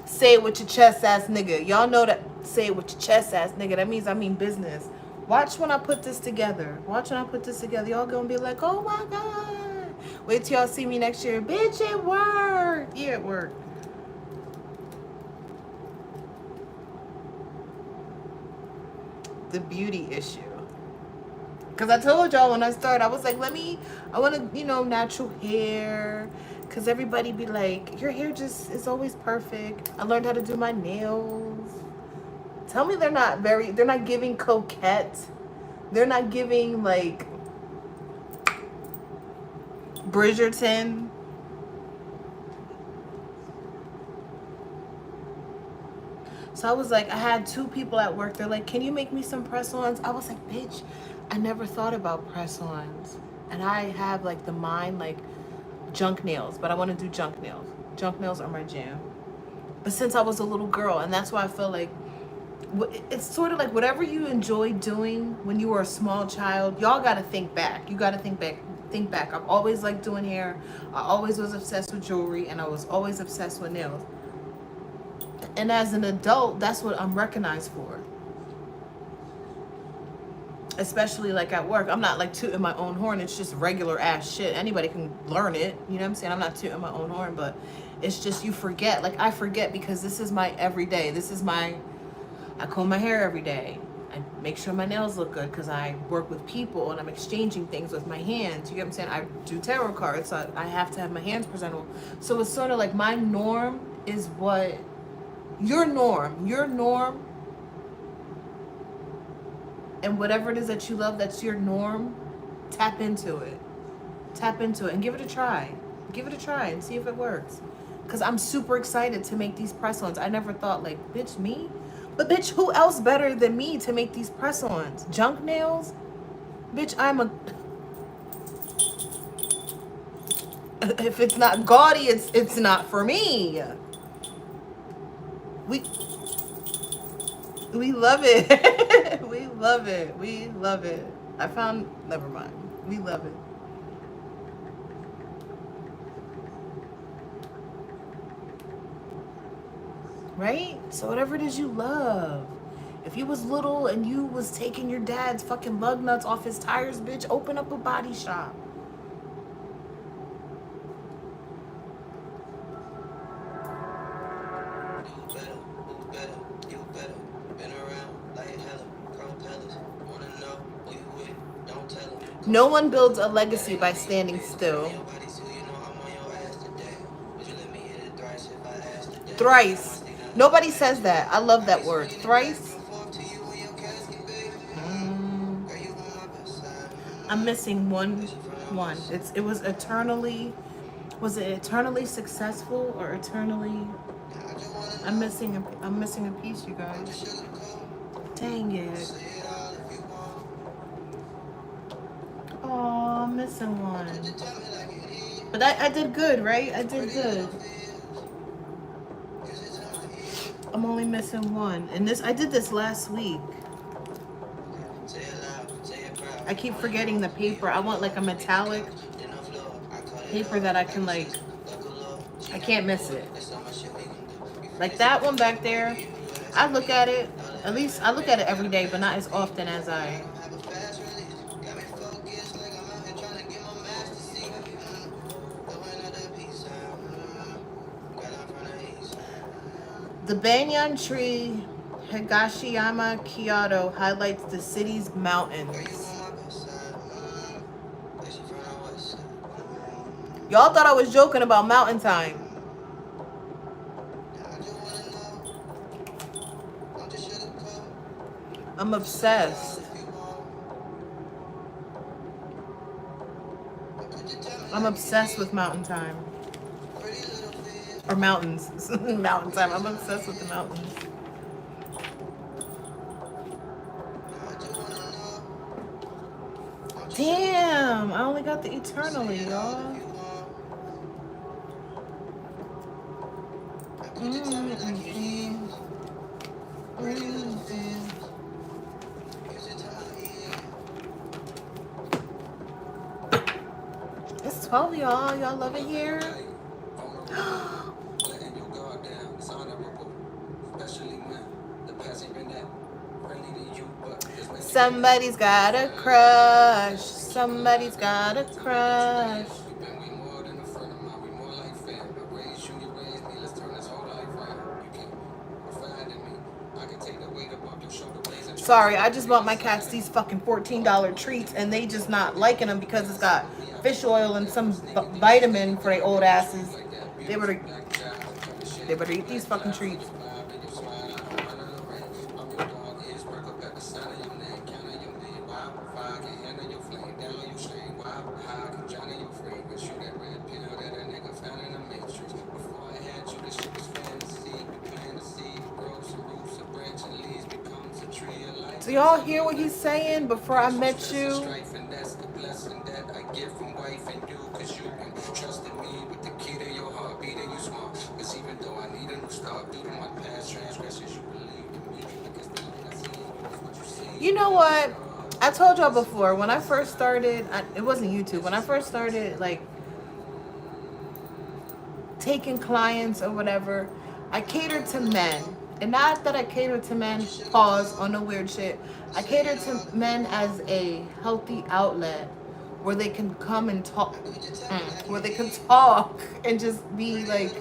Say it with your chest ass nigga. Y'all know that. Say it with your chest ass nigga. That means I mean business. Watch when I put this together. Watch when I put this together. Y'all gonna be like, oh my God. Wait till y'all see me next year. Bitch, it worked. Yeah, it worked. The beauty issue. Because I told y'all when I started, I was like, I want to, natural hair. Because everybody be like, your hair just is always perfect. I learned how to do my nails. Tell me they're not giving coquette. They're not giving, like, Bridgerton. So I was like, I had 2 people at work. They're like, can you make me some press-ons? I was like, bitch, I never thought about press-ons. And I have, like, the mind, like, junk nails. But I want to do junk nails. Junk nails are my jam. But since I was a little girl, and that's why I feel like, it's sort of like whatever you enjoy doing when you were a small child, y'all got to think back. You got to think back. I've always liked doing hair. I always was obsessed with jewelry. And I was always obsessed with nails. And as an adult, that's what I'm recognized for. Especially like at work. I'm not like tooting my own horn. It's just regular ass shit. Anybody can learn it. You know what I'm saying? I'm not tooting my own horn, but it's just you forget. Like I forget because this is my everyday. I comb my hair every day. I make sure my nails look good because I work with people and I'm exchanging things with my hands. You get what I'm saying? I do tarot cards, so I have to have my hands presentable. So it's sort of like my norm is what your norm, and whatever it is that you love, that's your norm. Tap into it and give it a try and see if it works, because I'm super excited to make these press-ons. I never thought, like, bitch, me? But bitch, who else better than me to make these press-ons? Junk nails? Bitch, if it's not gaudy, it's not for me. We love it. We love it. We love it. Never mind. We love it. Right? So whatever it is you love. If you was little and you was taking your dad's fucking lug nuts off his tires, bitch, open up a body shop. No one builds a legacy by standing still. Thrice. Nobody says that. I love that word. Thrice. I'm missing one. It was eternally. Was it eternally successful or eternally? I'm missing a piece, you guys. Dang it. Oh, I'm missing one. But I did good, right? I did good. I'm only missing one. And I did this last week. I keep forgetting the paper. I want like a metallic paper that I can I can't miss it. Like that one back there, I look at it, at least I look at it every day, but not as often as I. The banyan tree, Higashiyama Kyoto, highlights the city's mountains. Y'all thought I was joking about mountain time. I'm obsessed. I'm obsessed with mountain time. Or mountains. Mountain time. I'm obsessed with the mountains. Damn, I only got the eternally, y'all. It's 12, y'all. Y'all love it here? Somebody's got a crush. Somebody's got a crush. Sorry, I just bought my cats these fucking $14 treats and they just not liking them because it's got fish oil and some vitamin for their old asses. They better eat these fucking treats. Do y'all hear what he's saying? Before I met you, you know what? I told y'all before, when I first started, it wasn't YouTube. When I first started, like, taking clients or whatever, I catered to men. And not that I cater to men, pause on no weird shit. I cater to men as a healthy outlet where they can come and talk, where they can talk and just be like,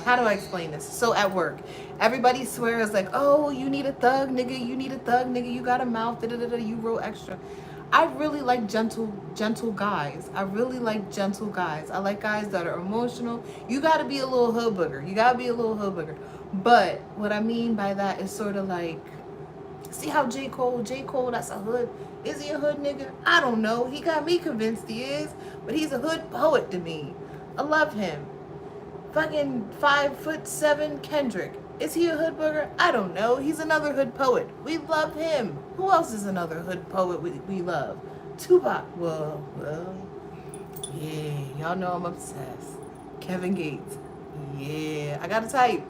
how do I explain this? So at work, everybody swears like, oh, you need a thug, nigga. You need a thug, nigga. You got a mouth. Da, da, da, da, you real extra. I really like gentle guys. I really like gentle guys. I like guys that are emotional. You got to be a little hood booger. You got to be a little hood booger. But what I mean by that is sort of like, see how J. Cole, that's a hood. Is he a hood nigga? I don't know. He got me convinced he is. But he's a hood poet to me. I love him. Fucking 5'7" Kendrick. Is he a hood booger? I don't know. He's another hood poet. We love him. Who else is another hood poet we love? Tupac. Well, yeah. Y'all know I'm obsessed. Kevin Gates. Yeah. I got a type.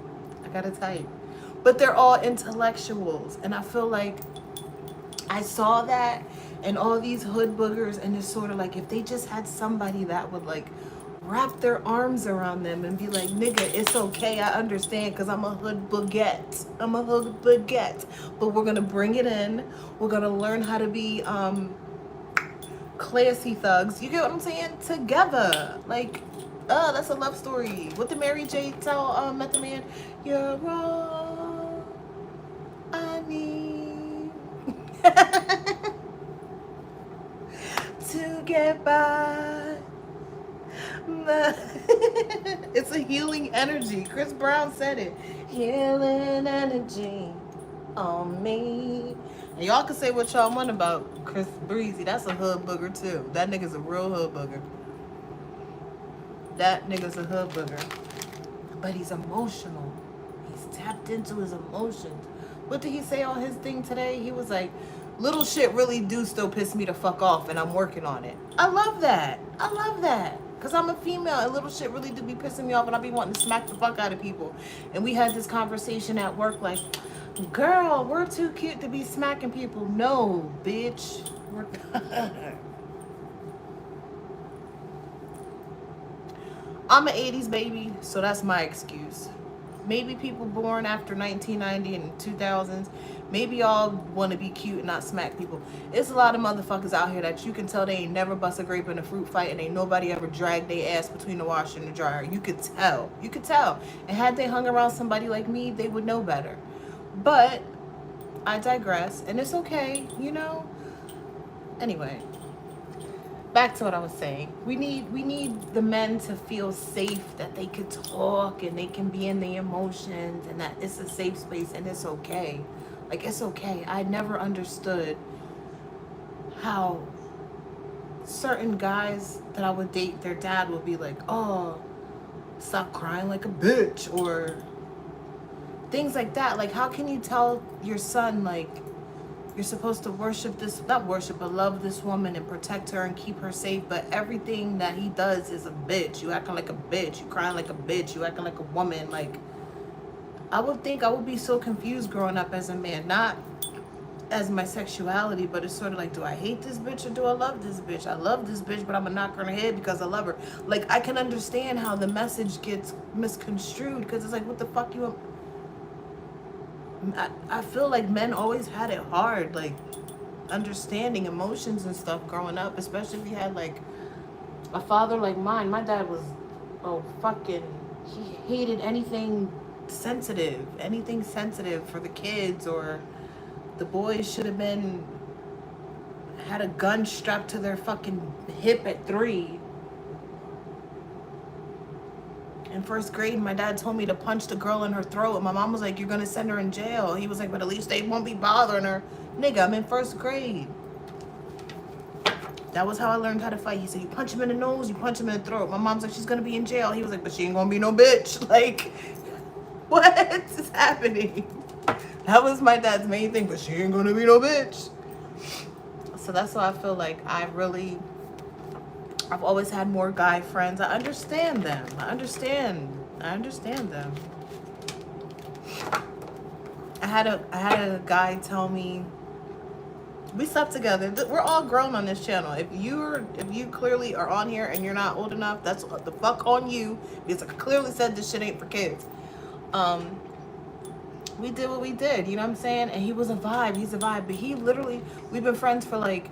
But they're all intellectuals. And I feel like I saw that in all these hood boogers, and it's sort of like if they just had somebody that would like wrap their arms around them and be like, nigga, it's okay, I understand, because I'm a hood baguette. But we're going to bring it in. We're going to learn how to be classy thugs. You get what I'm saying? Together. Like, that's a love story. What did Mary J tell Method Man? You're all I need to get by. It's a healing energy. Chris Brown said it. Healing energy on me. And y'all can say what y'all want about Chris Breezy. That's a hood booger too. That nigga's a real hood booger. But he's emotional. He's tapped into his emotions. What did he say on his thing today? He was like, little shit really do still piss me the fuck off, and I'm working on it. I love that. Because I'm a female, and little shit really do be pissing me off, and I be wanting to smack the fuck out of people. And we had this conversation at work like, girl, we're too cute to be smacking people. No, bitch. I'm an 80s baby, so that's my excuse. maybe people born after 1990 and 2000s, maybe y'all want to be cute and not smack people. It's a lot of motherfuckers out here that you can tell they ain't never bust a grape in a fruit fight, and ain't nobody ever dragged their ass between the washer and the dryer. You could tell. You could tell. And had they hung around somebody like me, they would know better. But I digress, and it's okay, you know? Anyway, back to what I was saying. We need the men to feel safe, that they could talk and they can be in their emotions, and that it's a safe space and it's okay. Like, it's okay. I never understood how certain guys that I would date, their dad would be like, oh, stop crying like a bitch, or things like that. Like, how can you tell your son, like, you're supposed to worship this, not worship, but love this woman and protect her and keep her safe, but everything that he does is a bitch. You acting like a bitch. You crying like a bitch. You acting like a woman. Like, I would think I would be so confused growing up as a man. Not as my sexuality, but it's sort of like, do I hate this bitch or do I love this bitch? I love this bitch, but I'm gonna knock her in the head because I love her. Like, I can understand how the message gets misconstrued, because it's like, what the fuck you... I feel like men always had it hard, like, understanding emotions and stuff growing up, especially if you had, like, a father like mine. My dad was, he hated anything sensitive for the kids, or the boys should have had a gun strapped to their fucking hip at 3. In first grade, my dad told me to punch the girl in her throat, and my mom was like, you're gonna send her in jail. He was like, but at least they won't be bothering her. Nigga, I'm in first grade. That was how I learned how to fight. He said, you punch him in the nose, you punch him in the throat. My mom's like, she's gonna be in jail. He was like, but she ain't gonna be no bitch. Like, what is happening? That was my dad's main thing, but she ain't gonna be no bitch. So that's why I feel like I've always had more guy friends. I understand them. I understand them. I had a guy tell me, we slept together. We're all grown on this channel. If you clearly are on here and you're not old enough, that's the fuck on you, because I clearly said this shit ain't for kids. We did what we did, you know what I'm saying? And he was a vibe. He's a vibe. But he literally, we've been friends for like,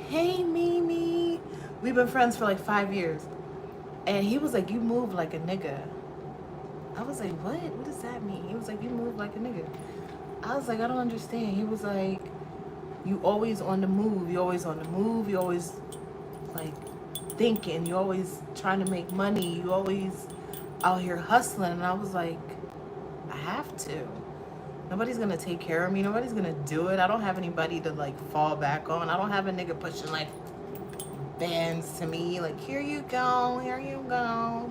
hey Mimi, we've been friends for like 5 years. And he was like, you move like a nigga. I was like, what does that mean? He was like, you move like a nigga. I was like, I don't understand. He was like, you always on the move. You always on the move. You always like thinking. You always trying to make money. You always out here hustling. And I was like, I have to. Nobody's gonna take care of me. Nobody's gonna do it. I don't have anybody to like fall back on. I don't have a nigga pushing like bands to me, like, here you go,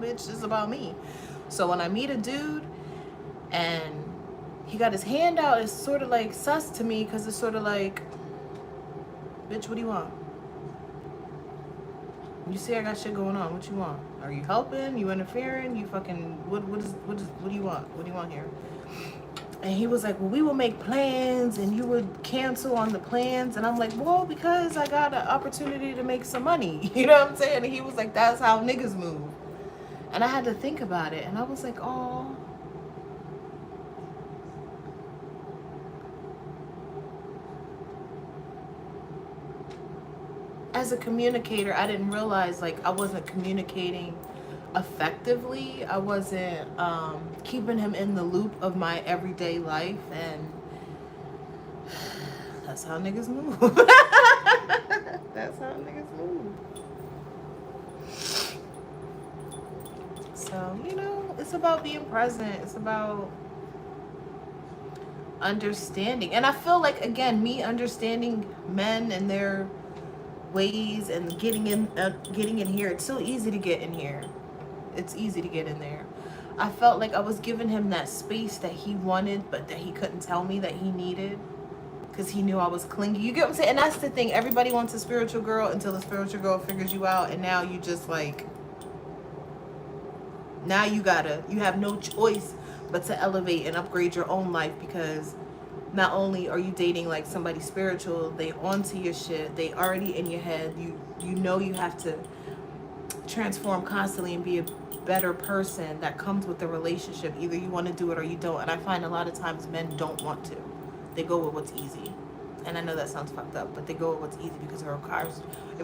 bitch, it's about me. So when I meet a dude and he got his hand out, it's sort of like sus to me, because it's sort of like, bitch, what do you want? You see I got shit going on, what you want? Are you helping? You interfering? You fucking, what do you want? What do you want here? And he was like, well, we will make plans and you would cancel on the plans. And I'm like, well, because I got an opportunity to make some money. You know what I'm saying? And he was like, that's how niggas move. And I had to think about it. And I was like, oh. As a communicator, I didn't realize, like, I wasn't communicating effectively. I wasn't keeping him in the loop of my everyday life, and that's how niggas move. That's how niggas move. So, you know, it's about being present. It's about understanding. And I feel like, again, me understanding men and their ways and getting in here, it's so easy to get in here. It's easy to get in there. I felt like I was giving him that space that he wanted, but that he couldn't tell me that he needed, because he knew I was clingy. You get what I'm saying? And that's the thing. Everybody wants a spiritual girl until the spiritual girl figures you out, and now you just like, now you have no choice but to elevate and upgrade your own life, because not only are you dating like somebody spiritual, they onto your shit, they already in your head. You know you have to transform constantly and be better person that comes with the relationship. Either you want to do it or you don't. And I find a lot of times men don't want to. They go with what's easy. And I know that sounds fucked up, but they go with what's easy because it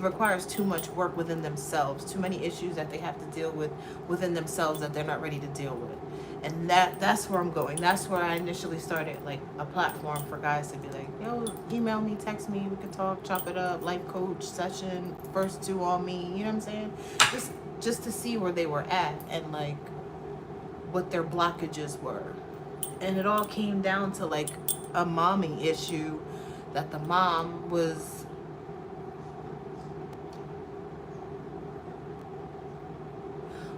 requires too much work within themselves, too many issues that they have to deal with within themselves that they're not ready to deal with. And that's where I'm going. That's where I initially started, like, a platform for guys to be like, yo, email me, text me, we can talk, chop it up, life coach session, first two on me, you know what I'm saying? Just to see where they were at and, like, what their blockages were. And it all came down to, like, a momming issue, that the mom was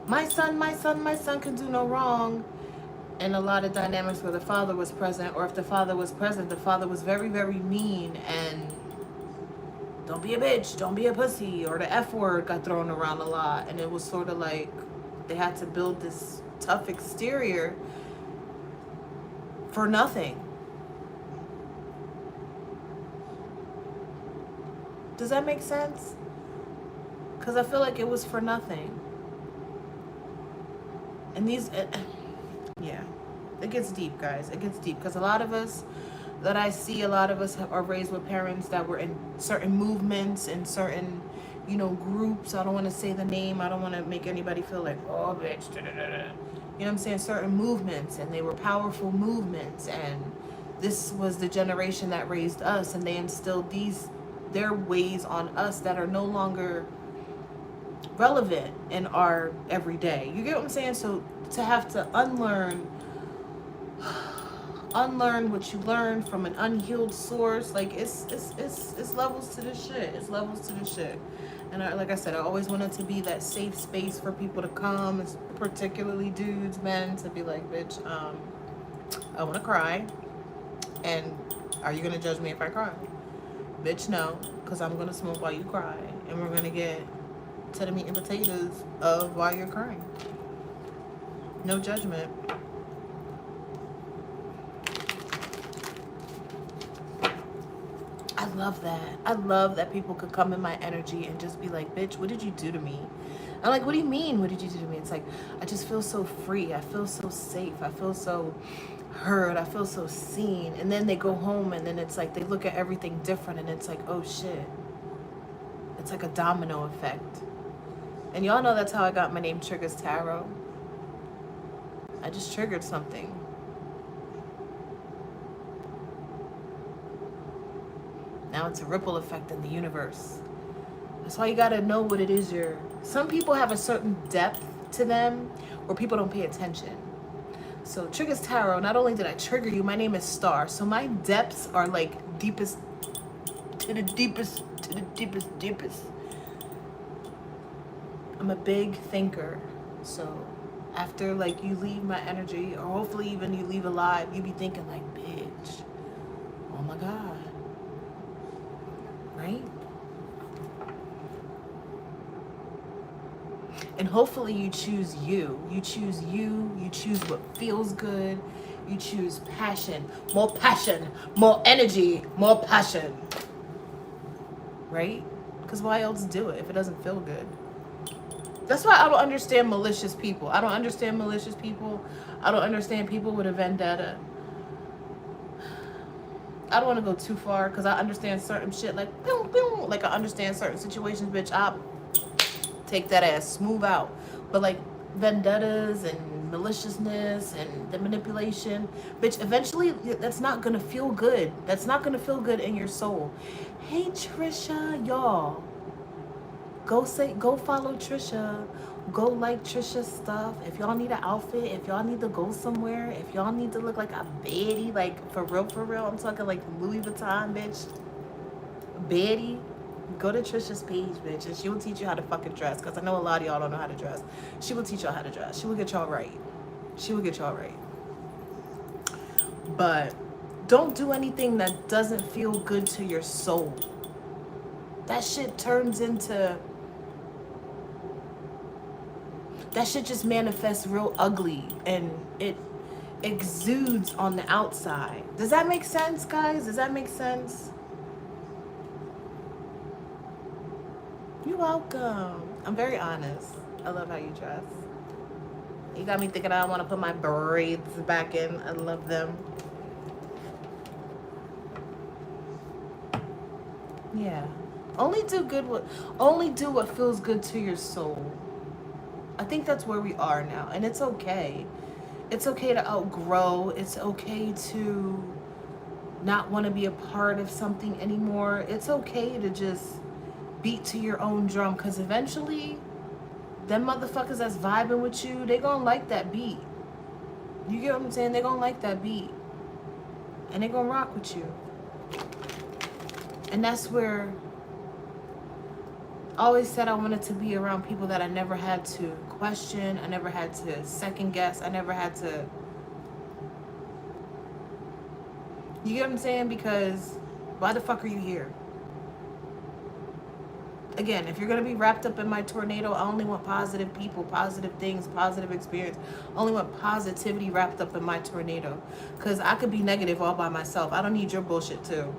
my son can do no wrong. And a lot of dynamics where the father was present, or if the father was present, the father was very, very mean and don't be a bitch, don't be a pussy, or the F word got thrown around a lot. And it was sort of like they had to build this tough exterior for nothing. Does that make sense? Because I feel like it was for nothing. And yeah, it gets deep, guys. It gets deep. Because a lot of us that I see, a lot of us are raised with parents that were in certain movements, in certain, you know, groups. I don't want to say the name. I don't want to make anybody feel like, oh, bitch. Da, da, da, da. You know what I'm saying? Certain movements, and they were powerful movements. And this was the generation that raised us, and they instilled their ways on us that are no longer relevant in our everyday. You get what I'm saying? So to have to unlearn what you learned from an unhealed source, like it's levels to this shit. It's levels to this shit. And like I said, I always wanted to be that safe space for people to come, particularly dudes, men, to be like, bitch, I want to cry, and are you gonna judge me if I cry? Bitch, no, because I'm gonna smoke while you cry, and we're gonna get to the meat and potatoes of why you're crying. No judgment. I love that. I love that people could come in my energy and just be like, bitch, what did you do to me? I'm like, what do you mean? What did you do to me? It's like, I just feel so free. I feel so safe. I feel so heard. I feel so seen. And then they go home and then it's like they look at everything different and it's like, oh shit. It's like a domino effect. And y'all know that's how I got my name, Triggers Tarot. I just triggered something. Now it's a ripple effect in the universe. That's why you gotta know what it is some people have a certain depth to them where people don't pay attention. So Triggers Tarot, not only did I trigger you, my name is Star. So my depths are like deepest to the deepest, to the deepest, deepest. I'm a big thinker. So after like you leave my energy, or hopefully even you leave alive, you be thinking like, bitch, oh my God. Right? And hopefully you choose you. You choose you. You choose what feels good. You choose passion, more energy, more passion. Right? Because why else do it if it doesn't feel good? That's why I don't understand malicious people. I don't understand malicious people. I don't understand people with a vendetta. I don't want to go too far because I understand certain shit like, boom, boom. Like I understand certain situations, bitch. I'll take that ass smooth out. But like vendettas and maliciousness and the manipulation, bitch, eventually that's not going to feel good. That's not going to feel good in your soul. Hey, Trisha, y'all. Go follow Trisha. Go like Trisha's stuff. If y'all need an outfit, if y'all need to go somewhere, if y'all need to look like a baddie, like for real, I'm talking like Louis Vuitton, bitch. Baddie. Go to Trisha's page, bitch, and she will teach you how to fucking dress. Because I know a lot of y'all don't know how to dress. She will teach y'all how to dress. She will get y'all right. She will get y'all right. But don't do anything that doesn't feel good to your soul. That shit turns into... That shit just manifests real ugly. And it exudes on the outside. Does that make sense, guys? Does that make sense? You're welcome. I'm very honest. I love how you dress. You got me thinking I want to put my braids back in. I love them. Yeah. Only do what feels good to your soul. I think that's where we are now, and it's okay. It's okay to outgrow. It's okay to not want to be a part of something anymore. It's okay to just beat to your own drum, because eventually them motherfuckers that's vibing with you, they gonna like that beat. You get what I'm saying? They gonna like that beat, and they gonna rock with you. And that's where I always said I wanted to be around people that I never had to question, I never had to second guess, I never had to, you get what I'm saying? Because why the fuck are you here? Again, if you're going to be wrapped up in my tornado, I only want positive people, positive things, positive experience. I only want positivity wrapped up in my tornado. Because I could be negative all by myself. I don't need your bullshit too.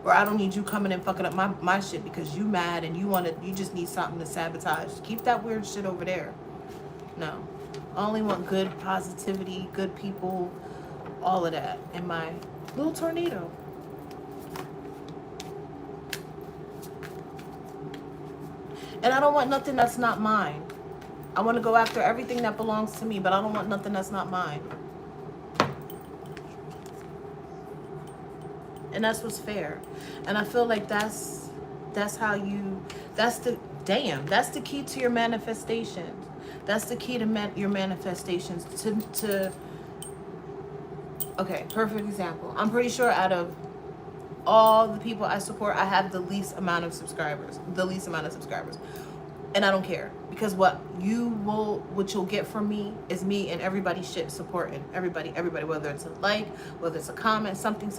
Or I don't need you coming and fucking up my shit because you mad and you just need something to sabotage. Keep that weird shit over there. No. I only want good positivity, good people, all of that in my little tornado. And I don't want nothing that's not mine. I want to go after everything that belongs to me, but I don't want nothing that's not mine. And that's what's fair. And I feel like that's the key to your manifestations. That's the key to your manifestations. Okay, perfect example. I'm pretty sure out of all the people I support, I have the least amount of subscribers. And I don't care, because what you'll get from me is me and everybody's shit supporting everybody, whether it's a like, whether it's a comment, something.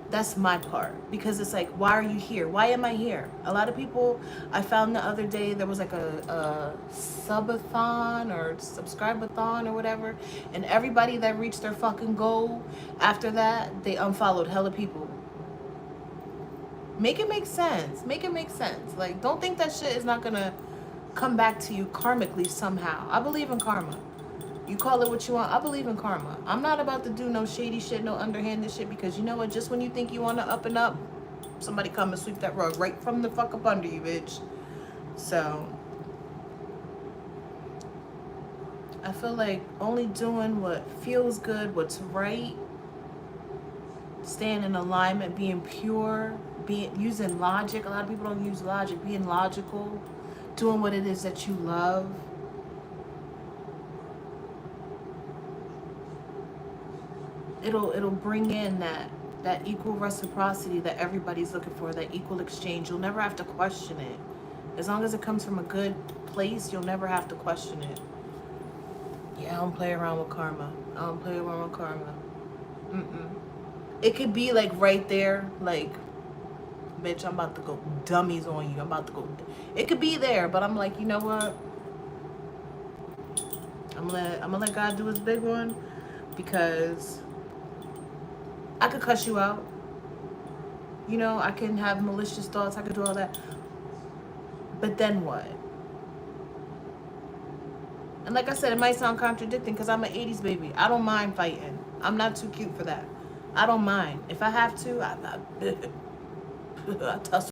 That's my part, because it's like, why are you here? Why am I here? A lot of people, I found the other day, there was like a subathon or subscribe-a-thon or whatever, and everybody that reached their fucking goal, after that, they unfollowed hella people. Make it make sense. Like, don't think that shit is not gonna come back to you karmically somehow. I believe in karma. You call it what you want. I believe in karma. I'm not about to do no shady shit, no underhanded shit, because you know what? Just when you think you want to up and up, somebody come and sweep that rug right from the fuck up under you, bitch. So I feel like only doing what feels good, what's right, staying in alignment, being pure, using logic. A lot of people don't use logic. Being logical, doing what it is that you love. It'll bring in that equal reciprocity that everybody's looking for, that equal exchange. You'll never have to question it. As long as it comes from a good place, you'll never have to question it. Yeah, I don't play around with karma. It could be like right there, like, bitch, I'm about to go dummies on you. It could be there, but I'm like, you know what? I'm gonna let God do his big one, because I could cuss you out. You know, I can have malicious thoughts. I could do all that. But then what? And like I said, it might sound contradicting because I'm an 80s baby. I don't mind fighting. I'm not too cute for that. I don't mind. If I have to, I tussle